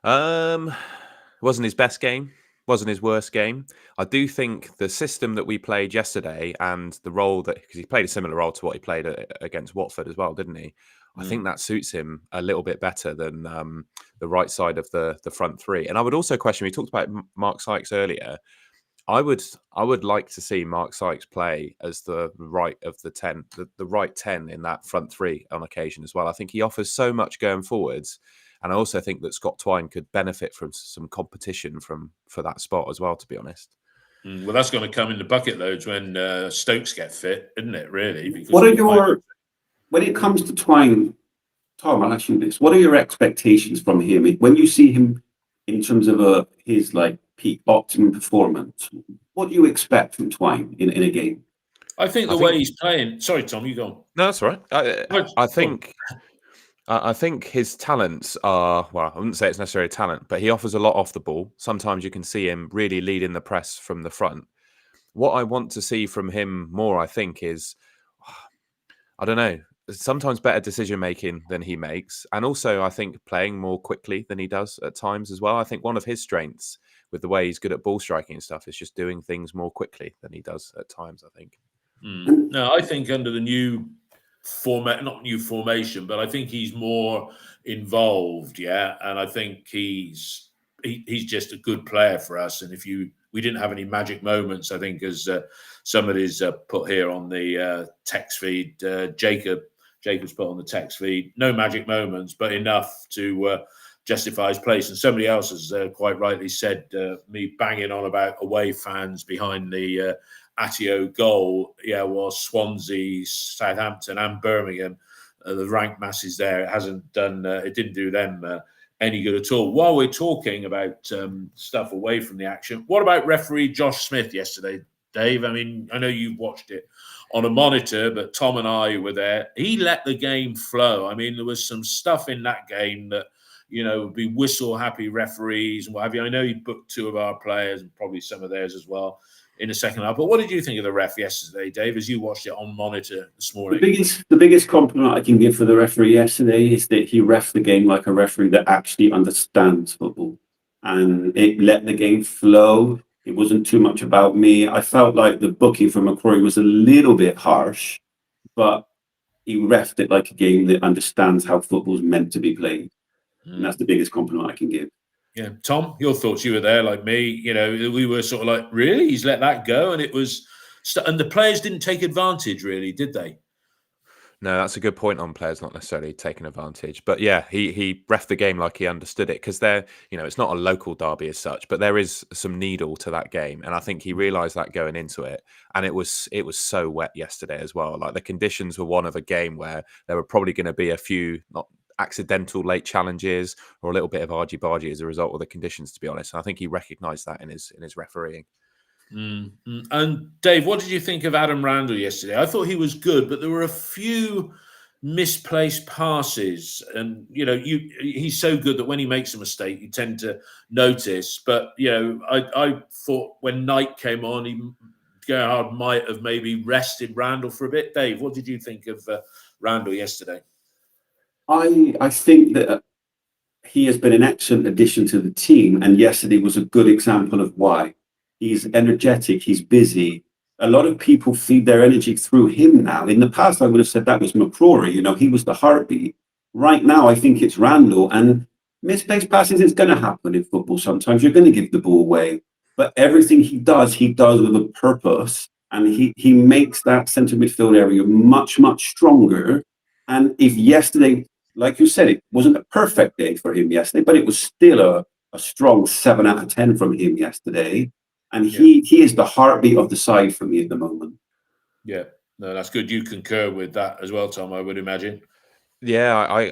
Wasn't his best game. Wasn't his worst game. I do think the system that we played yesterday and the role that, because he played a similar role to what he played against Watford as well, didn't he? I think that suits him a little bit better than the right side of the front 3. And I would also question, we talked about Mark Sykes earlier. I would like to see Mark Sykes play as the right of the 10, the right 10 in that front 3 on occasion as well. I think he offers so much going forwards. And I also think that Scott Twine could benefit from some competition for that spot as well, to be honest. Well, that's going to come in the bucket loads when Stokes get fit, isn't it, really? Because when it comes to Twine, Tom, I'll ask you this. What are your expectations from him? When you see him in terms of his peak optimum performance, what do you expect from Twine in a game? I think the way he's playing... Sorry, Tom, you go on. No, that's all right. I think his talents are, well, I wouldn't say it's necessarily a talent, but he offers a lot off the ball. Sometimes you can see him really leading the press from the front. What I want to see from him more, I think, is, I don't know, sometimes better decision-making than he makes. And also, I think, playing more quickly than he does at times as well. I think one of his strengths with the way he's good at ball striking and stuff is just doing things more quickly than he does at times, I think. No, I think under the new format, not new formation, but I think he's more involved, yeah. And I think he's just a good player for us. And if we didn't have any magic moments, I think, as somebody's put here on the text feed, Jacob's put on the text feed, no magic moments, but enough to justify his place. And somebody else has quite rightly said, me banging on about away fans behind the Attio goal, was Swansea, Southampton and Birmingham. The rank masses there, it didn't do them any good at all. While we're talking about stuff away from the action, what about referee Josh Smith yesterday, Dave? I mean, I know you've watched it on a monitor, but Tom and I were there. He let the game flow. I mean, there was some stuff in that game that be whistle-happy referees and what have you. I know he booked 2 of our players and probably some of theirs as well in the second half. But what did you think of the ref yesterday, Dave, as you watched it on monitor this morning? The biggest compliment I can give for the referee yesterday is that he reffed the game like a referee that actually understands football. And it let the game flow. It wasn't too much about me. I felt like the booking from McCrory was a little bit harsh, but he reffed it like a game that understands how football's meant to be played. And that's the biggest compliment I can give. Yeah. Tom, your thoughts? You were there like me. We were sort of like, really? He's let that go? And it was, and the players didn't take advantage, really, did they? No, that's a good point on players not necessarily taking advantage. But yeah, he reffed the game like he understood it, because it's not a local derby as such, but there is some needle to that game. And I think he realised that going into it. And it was so wet yesterday as well. Like, the conditions were one of a game where there were probably going to be a few not accidental late challenges or a little bit of argy-bargy as a result of the conditions, to be honest. And I think he recognised that in his refereeing. And Dave, what did you think of Adam Randall yesterday? I thought he was good, but there were a few misplaced passes, and he's so good that when he makes a mistake, you tend to notice. But I thought when Knight came on, Gerhard might have maybe rested Randall for a bit. Dave, what did you think of Randall yesterday? I think that he has been an excellent addition to the team, and yesterday was a good example of why. He's energetic, he's busy. A lot of people feed their energy through him now. In the past, I would have said that was McCrory. He was the heartbeat. Right now, I think it's Randall. And misplaced passes is going to happen in football. Sometimes you're going to give the ball away. But everything he does with a purpose. And he makes that centre midfield area much, much stronger. And if yesterday, like you said, it wasn't a perfect day for him yesterday, but it was still a strong 7 out of 10 from him yesterday. And he is the heartbeat of the side for me at the moment. Yeah, no, that's good. You concur with that as well, Tom, I would imagine. Yeah,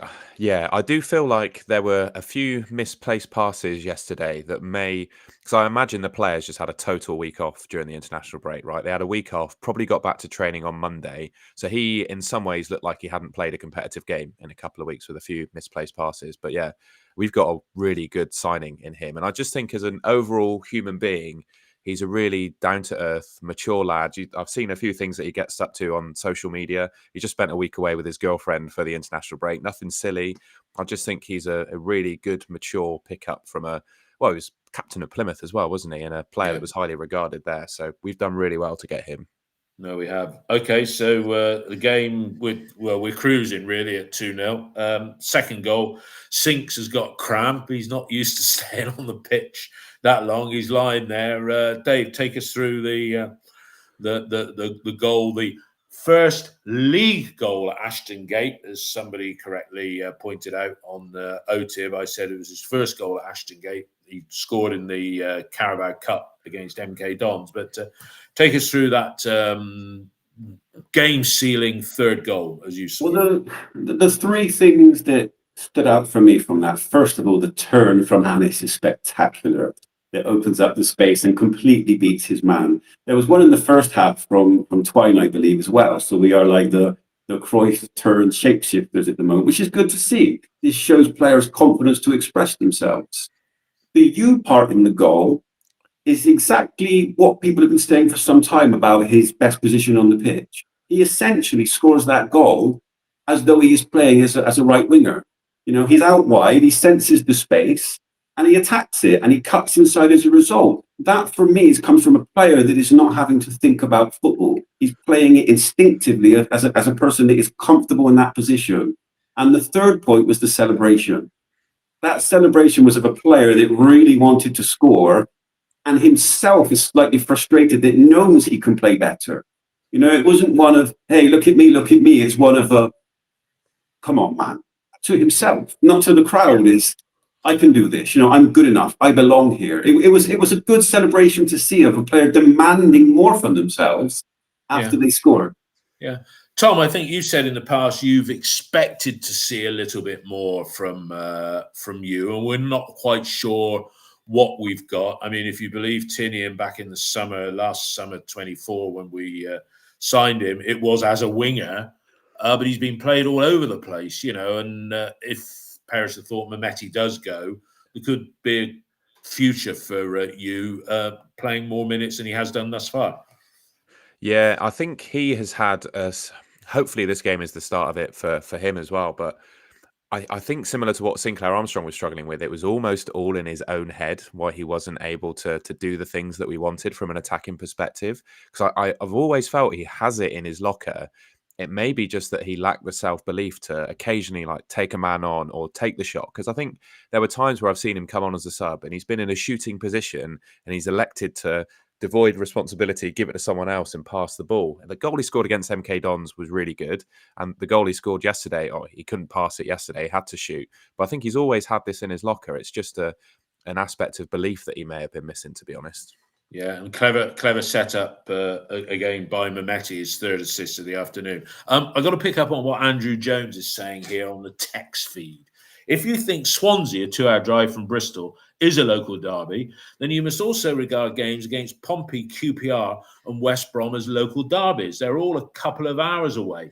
I do feel like there were a few misplaced passes yesterday that because I imagine the players just had a total week off during the international break, right? They had a week off, probably got back to training on Monday. So he, in some ways, looked like he hadn't played a competitive game in a couple of weeks with a few misplaced passes. But yeah, we've got a really good signing in him. And I just think as an overall human being, he's a really down-to-earth, mature lad. I've seen a few things that he gets up to on social media. He just spent a week away with his girlfriend for the international break. Nothing silly. I just think he's a really good, mature pickup from he was captain of Plymouth as well, wasn't he? And a player that was highly regarded there. So we've done really well to get him. No, we have. Okay, so the game, we're cruising really at 2-0. Second goal, Sinks has got cramp. He's not used to staying on the pitch that long. He's lying there. Dave, take us through the goal, the first league goal at Ashton Gate, as somebody correctly pointed out on OTIB. I said it was his first goal at Ashton Gate. He scored in the Carabao Cup against MK Dons. But take us through that game-sealing third goal, as you saw. Well, the 3 things that stood out for me from that. First of all, the turn from Hannes is spectacular. It opens up the space and completely beats his man. There was one in the first half from Twine, I believe, as well. So we are like the Cruyff turn shapeshifters at the moment, which is good to see. This shows players' confidence to express themselves. The U part in the goal is exactly what people have been saying for some time about his best position on the pitch. He essentially scores that goal as though he is playing as a right winger. He's out wide, he senses the space, and he attacks it, and he cuts inside as a result. That, for me, comes from a player that is not having to think about football. He's playing it instinctively as a person that is comfortable in that position. And the third point was the celebration. That celebration was of a player that really wanted to score, and himself is slightly frustrated that knows he can play better. It wasn't one of, hey, look at me. It's one of come on, man. To himself, not to the crowd, is, I can do this. I'm good enough. I belong here. It was a good celebration to see of a player demanding more from themselves after they score. Yeah. Tom, I think you said in the past you've expected to see a little bit more from you, and we're not quite sure what we've got. I mean, if you believe Tinian back in the last summer 24, when we signed him, it was as a winger, but he's been played all over the place, and if Paris have thought Mehmeti does go, there could be a future for you playing more minutes than he has done thus far. Yeah, I think he has had us. Hopefully, this game is the start of it for him as well. But I think similar to what Sinclair Armstrong was struggling with, it was almost all in his own head why he wasn't able to do the things that we wanted from an attacking perspective. Because I've always felt he has it in his locker. It may be just that he lacked the self-belief to occasionally like take a man on or take the shot. Because I think there were times where I've seen him come on as a sub and he's been in a shooting position and he's elected to devoid responsibility, give it to someone else and pass the ball. The goal he scored against MK Dons was really good. And the goal he scored yesterday, he couldn't pass it yesterday, he had to shoot. But I think he's always had this in his locker. It's just an aspect of belief that he may have been missing, to be honest. Yeah, and clever setup again by Mehmeti, his third assist of the afternoon. I've got to pick up on what Andrew Jones is saying here on the text feed. If you think Swansea, a 2-hour drive from Bristol, is a local derby, then you must also regard games against Pompey, QPR and West Brom as local derbies. They're all a couple of hours away.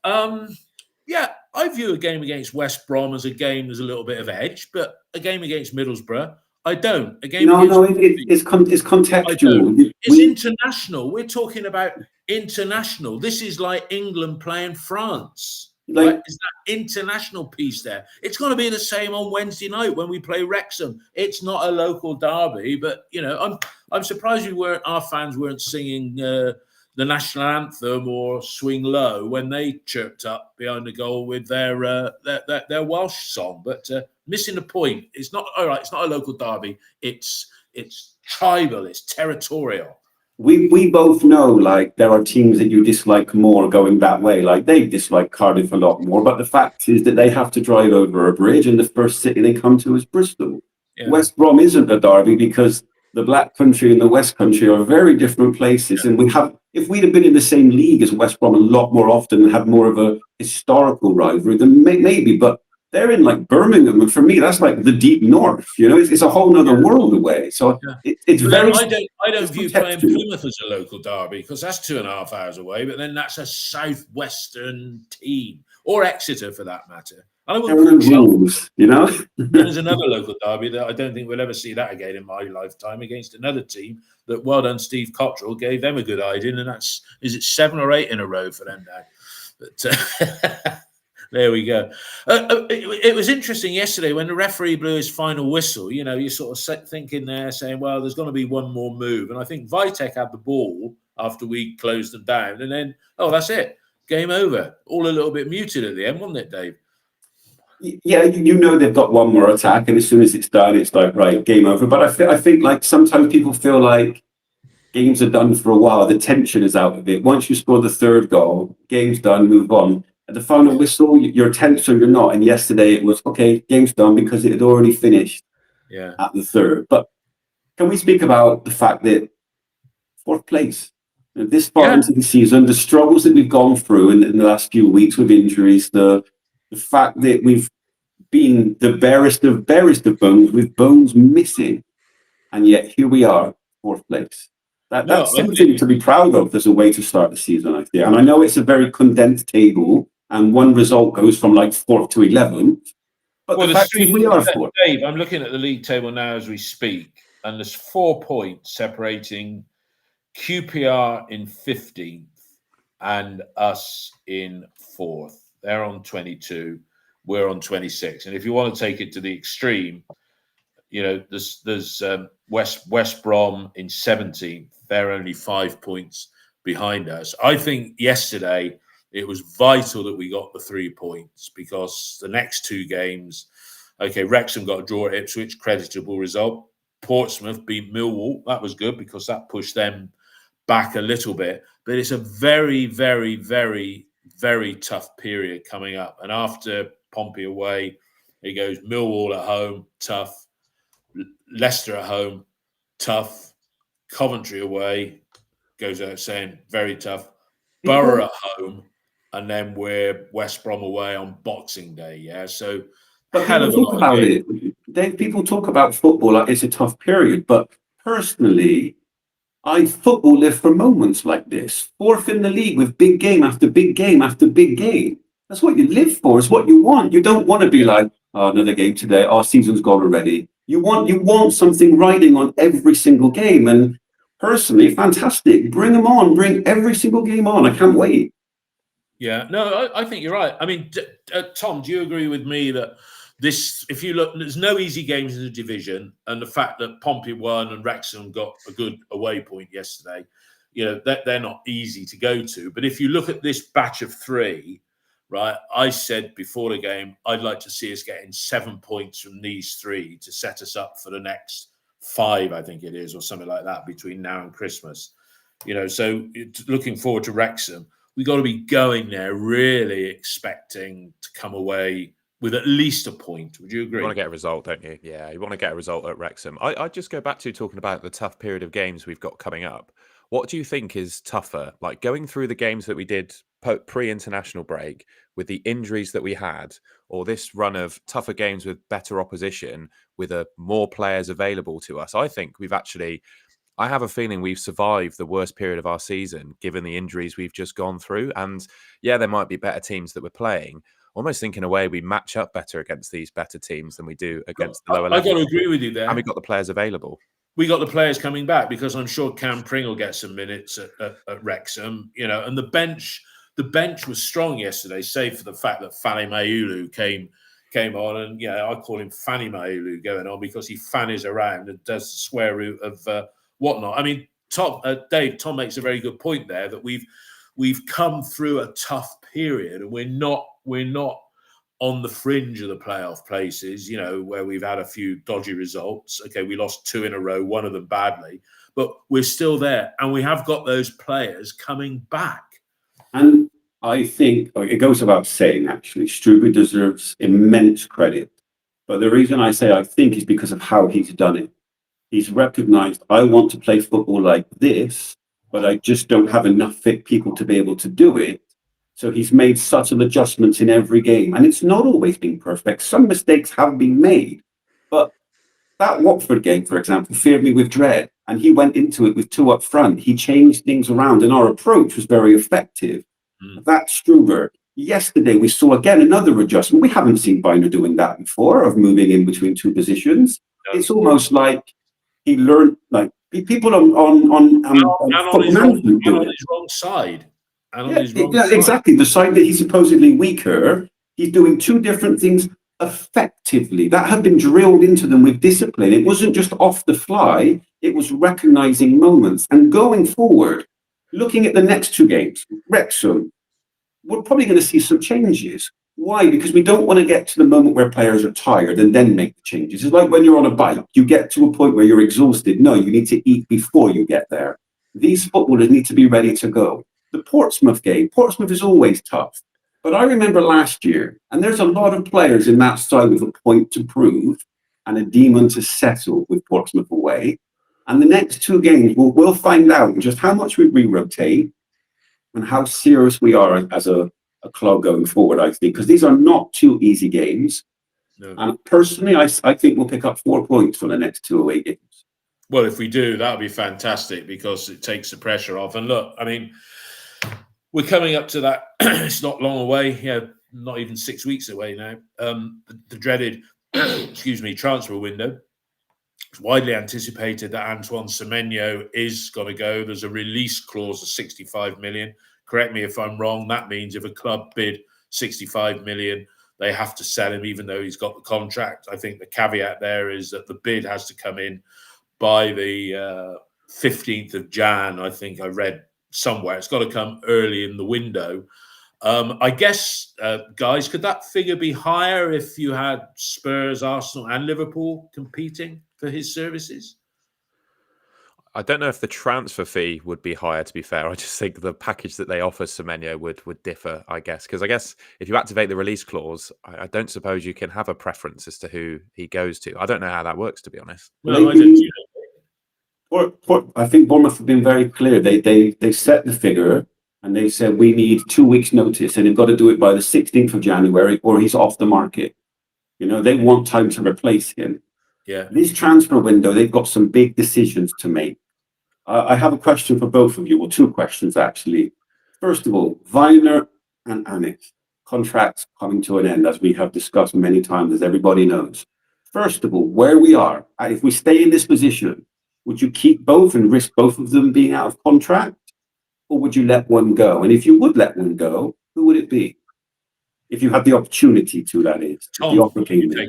Yeah, I view a game against West Brom as a game there's a little bit of edge, but a game against Middlesbrough, I don't. A game it's contextual. It's international. We're talking about international. This is like England playing France. Right? Is that international piece there? It's going to be the same on Wednesday night when we play Wrexham. It's not a local derby, but you know, I'm surprised our fans weren't singing the national anthem or Swing Low when they chirped up behind the goal with their Welsh song. But missing the point. It's not all right. It's not a local derby. It's tribal. It's territorial. We both know, like, there are teams that you dislike more going that way. Like, they dislike Cardiff a lot more. But the fact is that they have to drive over a bridge, and the first city they come to is Bristol. Yeah. West Brom isn't a derby because the Black Country and the West Country are very different places. Yeah. And if we'd have been in the same league as West Brom a lot more often and had more of a historical rivalry, then maybe. But they're in like Birmingham, and for me, that's like the deep north. You know, it's a whole other world away. So it's very. I don't view playing Plymouth as a local derby because that's 2.5 hours away. But then that's a southwestern team, or Exeter for that matter. I wouldn't call rules, you know. There's another local derby that I don't think we'll ever see that again in my lifetime against another team. That well done, Steve Cottrell gave them a good idea, and is it 7 or 8 in a row for them now? But. There we go. It was interesting yesterday when the referee blew his final whistle. You know, you're sort of thinking there, saying, well, there's going to be one more move. And I think Vitek had the ball after we closed them down. And then, that's it. Game over. All a little bit muted at the end, wasn't it, Dave? Yeah, you know they've got one more attack. And as soon as it's done, it's like, right, game over. But I think like sometimes people feel like games are done for a while. The tension is out of it. Once you score the third goal, game's done, move on. At the final whistle, you're tense or you're not. And yesterday it was, okay, game's done because it had already finished at the third. But can we speak about the fact that 4th place, this far into the season, the struggles that we've gone through in the last few weeks with injuries, the fact that we've been the barest of bones with bones missing. And yet here we are, 4th place. That's something to be proud of as a way to start the season, I think. And I know it's a very condensed table. And one result goes from like 4th to 11th. But the fact is we are 4th. Dave, I'm looking at the league table now as we speak, and there's 4 points separating QPR in 15th and us in 4th. They're on 22, we're on 26. And if you want to take it to the extreme, you know, there's West Brom in 17th. They're only 5 points behind us. I think yesterday it was vital that we got the 3 points because the next 2 games, Wrexham got a draw at Ipswich, creditable result. Portsmouth beat Millwall. That was good because that pushed them back a little bit. But it's a very, very, very, very tough period coming up. And after Pompey away, it goes Millwall at home, tough. Leicester at home, tough. Coventry away, goes out saying very tough. Borough at home. And then we're West Brom away on Boxing Day, yeah. So, but people talk about it. People talk about football like it's a tough period. But personally, football live for moments like this. 4th in the league with big game after big game after big game. That's what you live for. It's what you want. You don't want to be like, Oh, another game today. Our season's gone already. You want something riding on every single game, and personally, fantastic. Bring them on. Bring every single game on. I can't wait. Yeah, no, I think you're right. I mean, Tom, do you agree with me that this, if you look, there's no easy games in the division, and the fact that Pompey won and Wrexham got a good away point yesterday, you know, that they're not easy to go to. But if you look at this batch of three, right, I said before the game, I'd like to see us getting 7 points from these three to set us up for the next 5, I think it is, or something like that between now and Christmas. You know, so looking forward to Wrexham. We got to be going there really expecting to come away with at least a point. Would you agree? You want to get a result, don't you? Yeah, you want to get a result at Wrexham. I just go back to talking about the tough period of games we've got coming up. What do you think is tougher? Like going through the games that we did pre-international break with the injuries that we had, or this run of tougher games with better opposition with more players available to us? I think I have a feeling we've survived the worst period of our season, given the injuries we've just gone through. And yeah, there might be better teams that we're playing. Almost think in a way we match up better against these better teams than we do against the lower level. I got to agree with you there. And we've got the players available. We got the players coming back, because I'm sure Cam Pring will get some minutes at Wrexham, you know, and the bench was strong yesterday, save for the fact that Fanny Mayulu came on, and yeah, I call him Fanny Mayulu going on because he fannies around and does the square root of whatnot. I mean, Tom makes a very good point there, that we've come through a tough period, and we're not on the fringe of the playoff places, you know, where we've had a few dodgy results. Okay, we lost 2 in a row, one of them badly, but we're still there, and we have got those players coming back. And I think it goes without saying, actually, Struber deserves immense credit. But the reason I say I think is because of how he's done it. He's recognized, I want to play football like this, but I just don't have enough fit people to be able to do it. So he's made subtle adjustments in every game. And it's not always been perfect. Some mistakes have been made. But that Watford game, for example, filled me with dread. And he went into it with 2 up front. He changed things around, and our approach was very effective. That Struber, yesterday we saw again another adjustment. We haven't seen Biner doing that before, of moving in between 2 positions. No. It's almost like he learned, like people on his wrong side. Exactly. The side that he's supposedly weaker, he's doing 2 different things effectively. That had been drilled into them with discipline. It wasn't just off the fly. It was recognizing moments. And going forward, looking at the next 2 games, Wrexham, we're probably going to see some changes. Why? Because we don't want to get to the moment where players are tired and then make the changes. It's like when you're on a bike, you get to a point where you're exhausted. No, you need to eat before you get there. These footballers need to be ready to go. The Portsmouth game, Portsmouth is always tough. But I remember last year, and there's a lot of players in that side with a point to prove and a demon to settle with Portsmouth away. And the next 2 games, we'll find out just how much we re-rotate and how serious we are as a club going forward, I think, because these are not 2 easy games. No. And personally, I think we'll pick up 4 points from the next 2 away games. Well, if we do, that would be fantastic, because it takes the pressure off. And look, I mean, we're coming up to that. It's not long away. Yeah, not even 6 weeks away now. The dreaded, transfer window. It's widely anticipated that Antoine Semenyo is going to go. There's a release clause of 65 million. Correct me if I'm wrong. That means if a club bid 65 million, they have to sell him, even though he's got the contract. I think the caveat there is that the bid has to come in by the 15th of Jan. I think I read somewhere. It's got to come early in the window. I guess, guys, could that figure be higher if you had Spurs, Arsenal and Liverpool competing for his services? I don't know if the transfer fee would be higher, to be fair. I just think the package that they offer Semenyo would differ, I guess. Because I guess if you activate the release clause, I don't suppose you can have a preference as to who he goes to. I don't know how that works, to be honest. No, I think Bournemouth have been very clear. They set the figure and they said we need 2 weeks' notice, and they've got to do it by the 16th of January or he's off the market. You know, they want time to replace him. Yeah. This transfer window, they've got some big decisions to make. I have a question for both of you, well, 2 questions actually. First of all, Weiner and Anik. contracts coming to an end, as we have discussed many times, as everybody knows. First of all, where we are, if we stay in this position, would you keep both and risk both of them being out of contract? Or would you let one go? And if you would let one go, who would it be? If you had the opportunity to, that is. If the offer came in.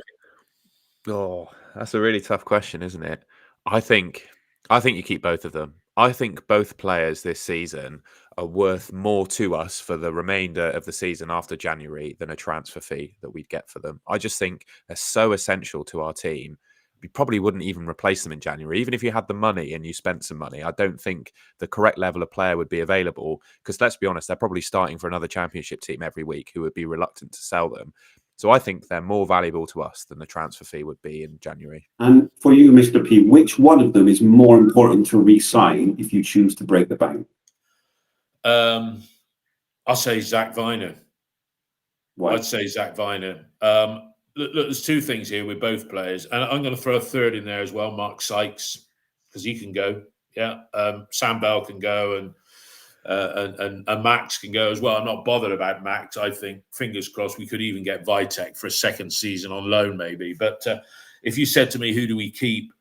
Oh, that's a really tough question, isn't it? I think you keep both of them. I think both players this season are worth more to us for the remainder of the season after January than a transfer fee that we'd get for them. I just think they're so essential to our team. We probably wouldn't even replace them in January. Even if you had the money and you spent some money, I don't think the correct level of player would be available because, let's be honest, they're probably starting for another championship team every week who would be reluctant to sell them. So I think they're more valuable to us than the transfer fee would be in January. And for you, Mr. P, which one of them is more important to re-sign if you choose to break the bank? I'll say Zach Viner. Why? I'd say Zach Viner. Look, there's two things here with both players, and I'm going to throw a third in there as well, Mark Sykes, because he can go. Yeah, Sam Bell can go, and Max can go as well. I'm not bothered about Max. I think, fingers crossed, we could even get Vitek for a second season on loan, maybe. But if you said to me, who do we keep?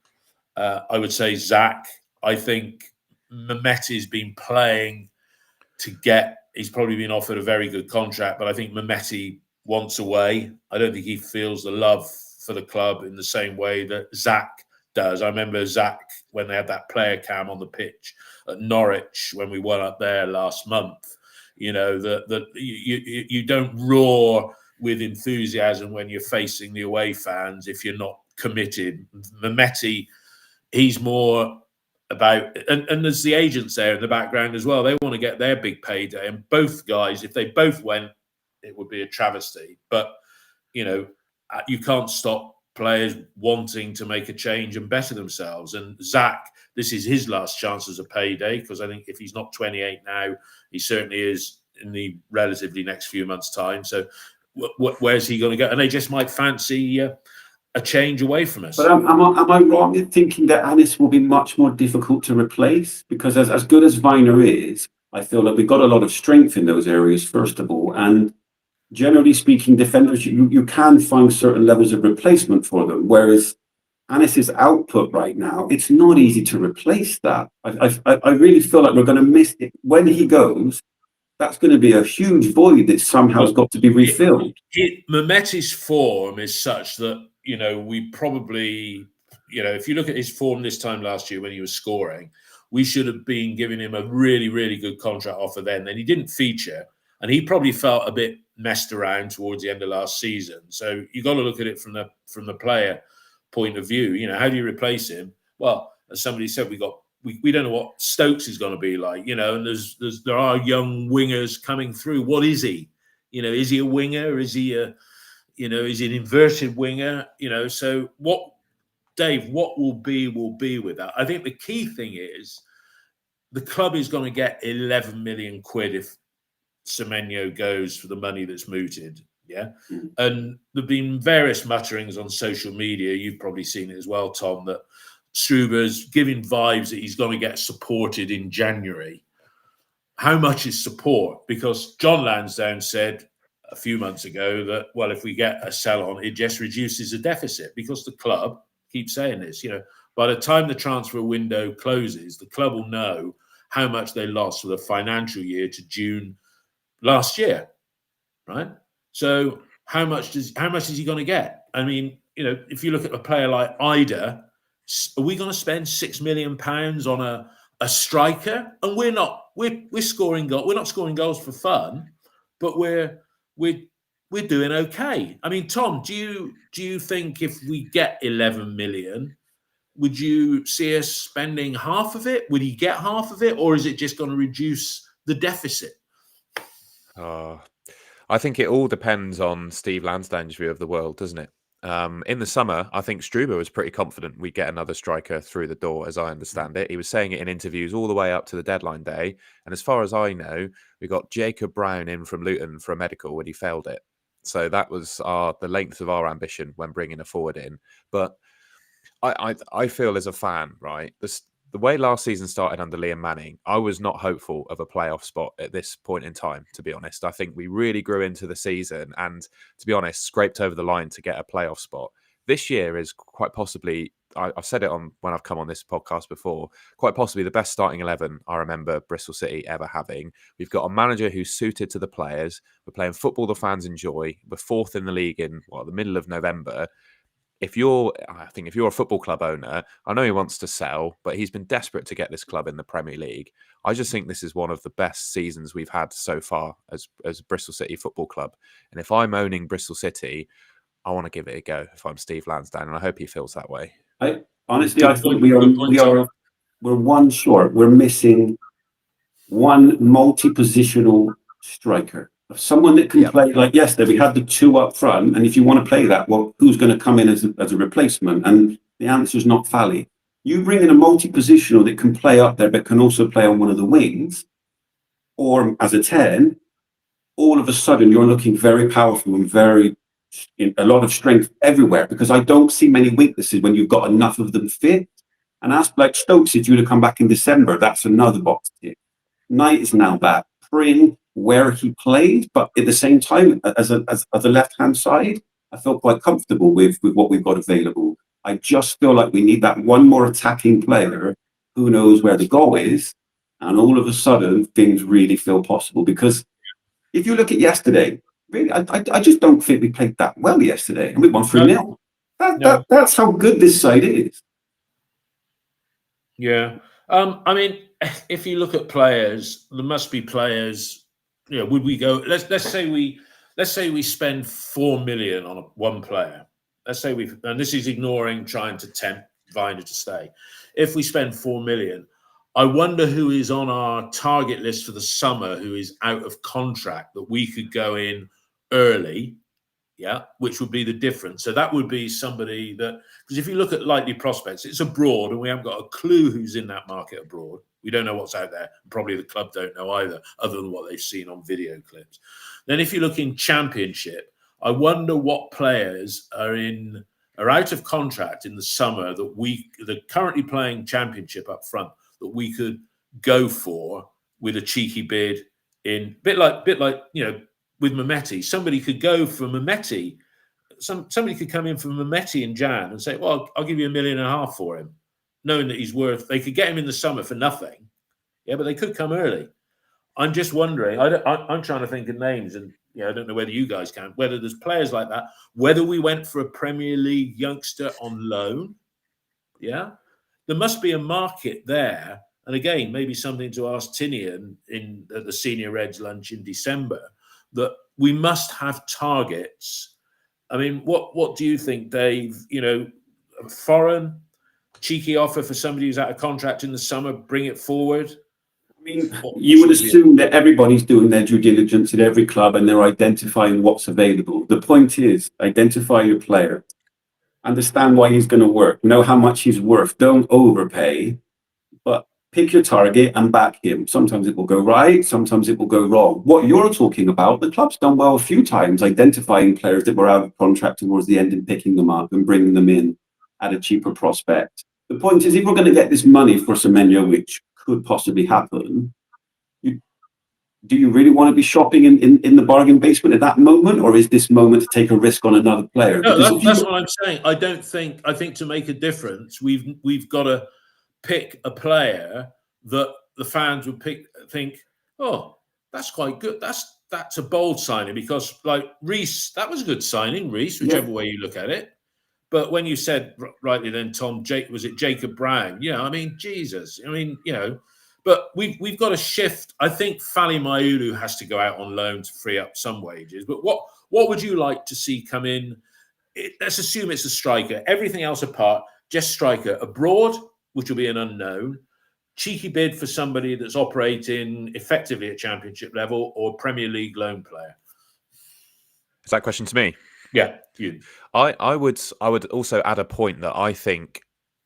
I would say Zach. I think Mehmeti's been playing to get. He's probably been offered a very good contract, but I think Mehmeti wants away. I don't think he feels the love for the club in the same way that Zach does. I remember Zach when they had that player cam on the pitch at Norwich when we went up there last month. You know, that you don't roar with enthusiasm when you're facing the away fans if you're not committed. Mehmeti, he's more about, and there's the agents there in the background as well. They want to get their big payday, and both guys, if they both went, it would be a travesty. But you know, you can't stop players wanting to make a change and better themselves. And Zach, this is his last chance as a payday, because I think if he's not 28 now, he certainly is in the relatively next few months' time. So where's he going to go? And they just might fancy a change away from us. But am I wrong in thinking that Anis will be much more difficult to replace? Because as good as Viner is, I feel that we've got a lot of strength in those areas, first of all. And generally speaking, defenders, you can find certain levels of replacement for them. Whereas Anis's output right now, it's not easy to replace that. I really feel like we're going to miss it. When he goes, that's going to be a huge void that somehow has got to be refilled. Mehmeti's form is such that, you know, we probably, you know, if you look at his form this time last year when he was scoring, we should have been giving him a really, really good contract offer then. Then he didn't feature, and he probably felt a bit messed around towards the end of last season. So you got to look at it from the player point of view. You know, how do you replace him? Well, as somebody said, we don't know what Stokes is going to be like, you know, and there are young wingers coming through. What is he? You know, is he a winger? Is he is he an inverted winger? You know, so what will be with that. I think the key thing is the club is going to get 11 million quid if Semenyo goes for the money that's mooted. Yeah. And there've been various mutterings on social media. You've probably seen it as well, Tom, that Struber's giving vibes that he's going to get supported in January. How much is support? Because John Lansdowne said a few months ago that, well, if we get a sell on, it just reduces the deficit, because the club keeps saying this, you know, by the time the transfer window closes, the club will know how much they lost for the financial year to June last year, right? So how much is he going to get? I mean, you know, if you look at a player like Ida, are we going to spend £6 million on a striker? And we're not scoring goals. We're not scoring goals for fun, but we're doing okay. I mean, Tom, do you think if we get 11 million, would you see us spending half of it? Would he get half of it, or is it just going to reduce the deficit? I think it all depends on Steve Lansdowne's view of the world, doesn't it? In the summer, I think Struber was pretty confident we'd get another striker through the door, as I understand it. He was saying it in interviews all the way up to the deadline day. And as far as I know, we got Jacob Brown in from Luton for a medical and he failed it. So that was the length of our ambition when bringing a forward in. But I feel as a fan, right, the way last season started under Liam Manning, I was not hopeful of a playoff spot at this point in time, to be honest. I think we really grew into the season and, to be honest, scraped over the line to get a playoff spot. This year is quite possibly, I've said it on when I've come on this podcast before, quite possibly the best starting 11 I remember Bristol City ever having. We've got a manager who's suited to the players. We're playing football the fans enjoy. We're fourth in the league in the middle of November. If you're a football club owner, I know he wants to sell, but he's been desperate to get this club in the Premier League. I just think this is one of the best seasons we've had so far as Bristol City Football Club. And if I'm owning Bristol City, I want to give it a go if I'm Steve Lansdowne, and I hope he feels that way. I think we're one short. We're missing one multi-positional striker. Someone that can play like yesterday. We had the two up front, and if you want to play that, well, who's going to come in as a replacement? And the answer is not Fally. You bring in a multi-positional that can play up there, but can also play on one of the wings, or as a 10. All of a sudden, you're looking very powerful and a lot of strength everywhere. Because I don't see many weaknesses when you've got enough of them fit. And ask like Stokes is due to come back in December. That's another box tick. Knight is now back. Prin, where he played, but at the same time, as a left-hand side, I felt quite comfortable with what we've got available. I just feel like we need that one more attacking player who knows where the goal is, and all of a sudden, things really feel possible. Because if you look at yesterday, really, I just don't think we played that well yesterday, and we won 3-0. That's how good this side is. Yeah. I mean, if you look at players, there must be players. Would we go? Let's say we spend 4 million on one player. Let's say and this is ignoring trying to tempt Viner to stay. If we spend 4 million, I wonder who is on our target list for the summer who is out of contract that we could go in early. Yeah, which would be the difference. So that would be somebody that, because if you look at likely prospects, it's abroad and we haven't got a clue who's in that market abroad. We don't know what's out there. Probably the club don't know either, other than what they've seen on video clips. Then if you look in Championship, I wonder what players are out of contract in the summer that currently playing Championship up front that we could go for with a cheeky bid in, bit like with Mehmeti. Somebody could go for Mehmeti. Somebody could come in for Mehmeti in Jan and say, well, I'll give you $1.5 million for him, knowing that they could get him in the summer for nothing. Yeah, but they could come early. I'm just wondering, I'm trying to think of names, and I don't know whether you guys can, whether there's players like that, whether we went for a Premier League youngster on loan. Yeah, there must be a market there. And again, maybe something to ask Tinian at the Senior Reds lunch in December, that we must have targets. I mean, what do you think, Dave? A foreign cheeky offer for somebody who's out of contract in the summer, bring it forward. I mean, you would assume that everybody's doing their due diligence at every club and they're identifying what's available. The point is, identify your player, understand why he's going to work, know how much he's worth, don't overpay, but pick your target and back him. Sometimes it will go right, sometimes it will go wrong. What you're talking about, the club's done well a few times, identifying players that were out of contract towards the end and picking them up and bringing them in at a cheaper prospect. The point is, if we're going to get this money for Semenyo, which could possibly happen, do you really want to be shopping in the bargain basement at that moment, or is this moment to take a risk on another player? No, that's what I'm saying. I think to make a difference, we've got to pick a player that the fans would think, oh, that's quite good. That's a bold signing, because like Reece, that was a good signing, Reece, whichever way you look at it. But when you said rightly then, Tom, was it Jacob Brown? I mean, Jesus. I mean, but we've got to shift. I think Fally Mayulu has to go out on loan to free up some wages. But what would you like to see come in? Let's assume it's a striker. Everything else apart, just striker abroad, which will be an unknown. Cheeky bid for somebody that's operating effectively at Championship level, or Premier League loan player. Is that question to me? Yeah, you. I would also add a point that I think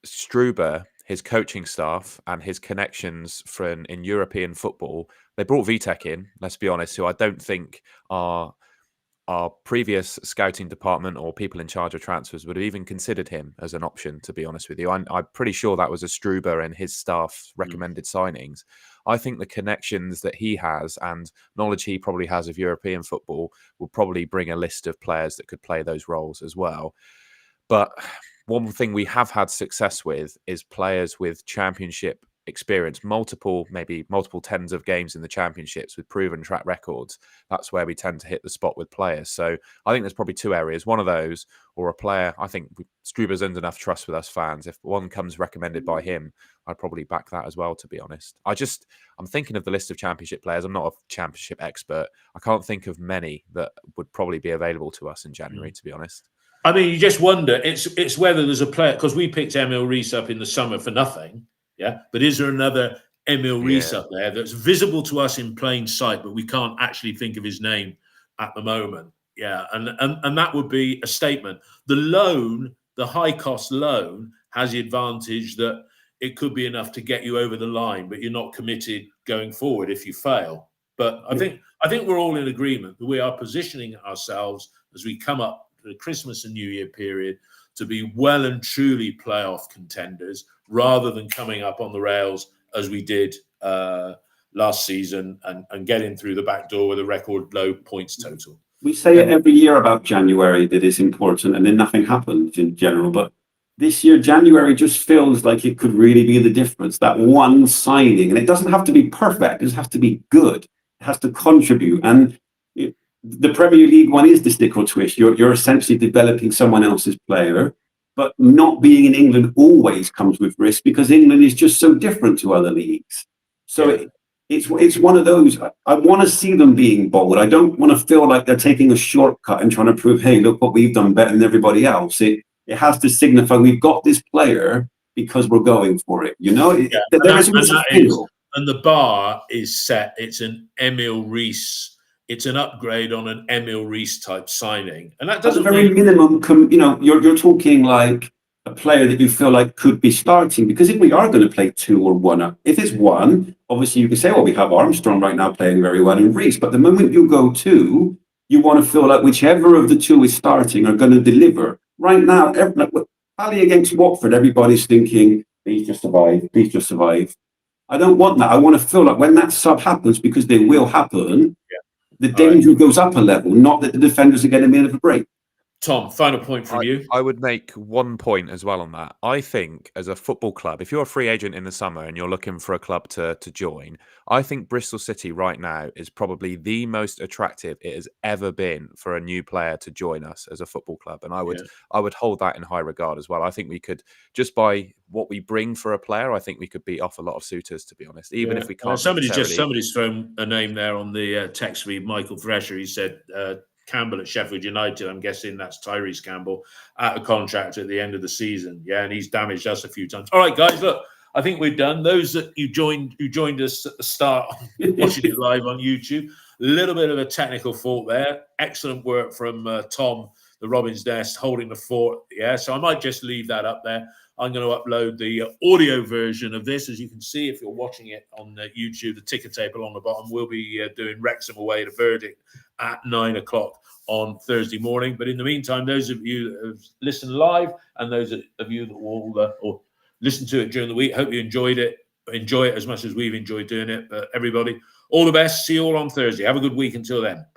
Struber, his coaching staff and his connections in European football, they brought Vitek in, let's be honest, who I don't think are our previous scouting department or people in charge of transfers would have even considered him as an option, to be honest with you. I'm pretty sure that was a Struber and his staff recommended signings. I think the connections that he has and knowledge he probably has of European football will probably bring a list of players that could play those roles as well. But one thing we have had success with is players with championship experience, maybe multiple tens of games in the championships with proven track records. That's where we tend to hit the spot with players. So I think there's probably two areas. One of those, or a player, I think Struber's earned enough trust with us fans. If one comes recommended by him, I'd probably back that as well, to be honest. I'm thinking of the list of championship players. I'm not a championship expert. I can't think of many that would probably be available to us in January, to be honest. I mean, you just wonder, it's whether there's a player, because we picked Emil Rees up in the summer for nothing. Yeah, but is there another Emil Rees up there that's visible to us in plain sight, but we can't actually think of his name at the moment? Yeah, and that would be a statement. The loan, the high cost loan, has the advantage that it could be enough to get you over the line, but you're not committed going forward if you fail. But I think we're all in agreement that we are positioning ourselves as we come up to the Christmas and New Year period to be well and truly playoff contenders, rather than coming up on the rails as we did last season and getting through the back door with a record low points total. We say it every year about January that it's important, and then nothing happens in general. But this year, January just feels like it could really be the difference. That one signing, and it doesn't have to be perfect. It just has to be good. It has to contribute. And the Premier League one is the stick or twist. You're essentially developing someone else's player. But not being in England always comes with risk, because England is just so different to other leagues. So it's one of those. I want to see them being bold. I don't want to feel like they're taking a shortcut and trying to prove, hey, look what we've done better than everybody else. It has to signify we've got this player because we're going for it. You know, and the bar is set. It's an Emil Rees. It's an upgrade on an Emil Rees type signing, and that doesn't. At the very minimum, you're talking like a player that you feel like could be starting. Because if we are going to play 2 or 1, if it's 1, obviously you can say, well, we have Armstrong right now playing very well and Rees. But the moment you go 2, you want to feel like whichever of the 2 is starting are going to deliver. Right now, Ali against Watford, everybody's thinking, please just survive, please just survive. I don't want that. I want to feel like when that sub happens, because they will happen. The danger goes up a level, not that the defenders are getting a bit of a break. Tom, final point from you. I would make one point as well on that. I think as a football club, if you're a free agent in the summer and you're looking for a club to join, I think Bristol City right now is probably the most attractive it has ever been for a new player to join us as a football club. And I would hold that in high regard as well. I think we could, just by what we bring for a player, I think we could beat off a lot of suitors, to be honest, even if we can't. Somebody's thrown a name there on the text feed, Michael Thresher. He said Campbell at Sheffield United. I'm guessing that's Tyrese Campbell, out of contract at the end of the season. Yeah, and he's damaged us a few times. All right, guys, look, I think we're done. Those that who joined us at the start, watching it live on YouTube, a little bit of a technical fault there. Excellent work from Tom, the Robin's Nest, holding the fort. Yeah, so I might just leave that up there. I'm going to upload the audio version of this. As you can see, if you're watching it on YouTube, the ticker tape along the bottom, we'll be doing Wrexham away to Verdict at 9 o'clock on Thursday morning. But in the meantime, those of you that have listened live and those of you that will or listen to it during the week, hope you enjoyed it. Enjoy it as much as we've enjoyed doing it. But everybody, all the best. See you all on Thursday. Have a good week until then. Bye.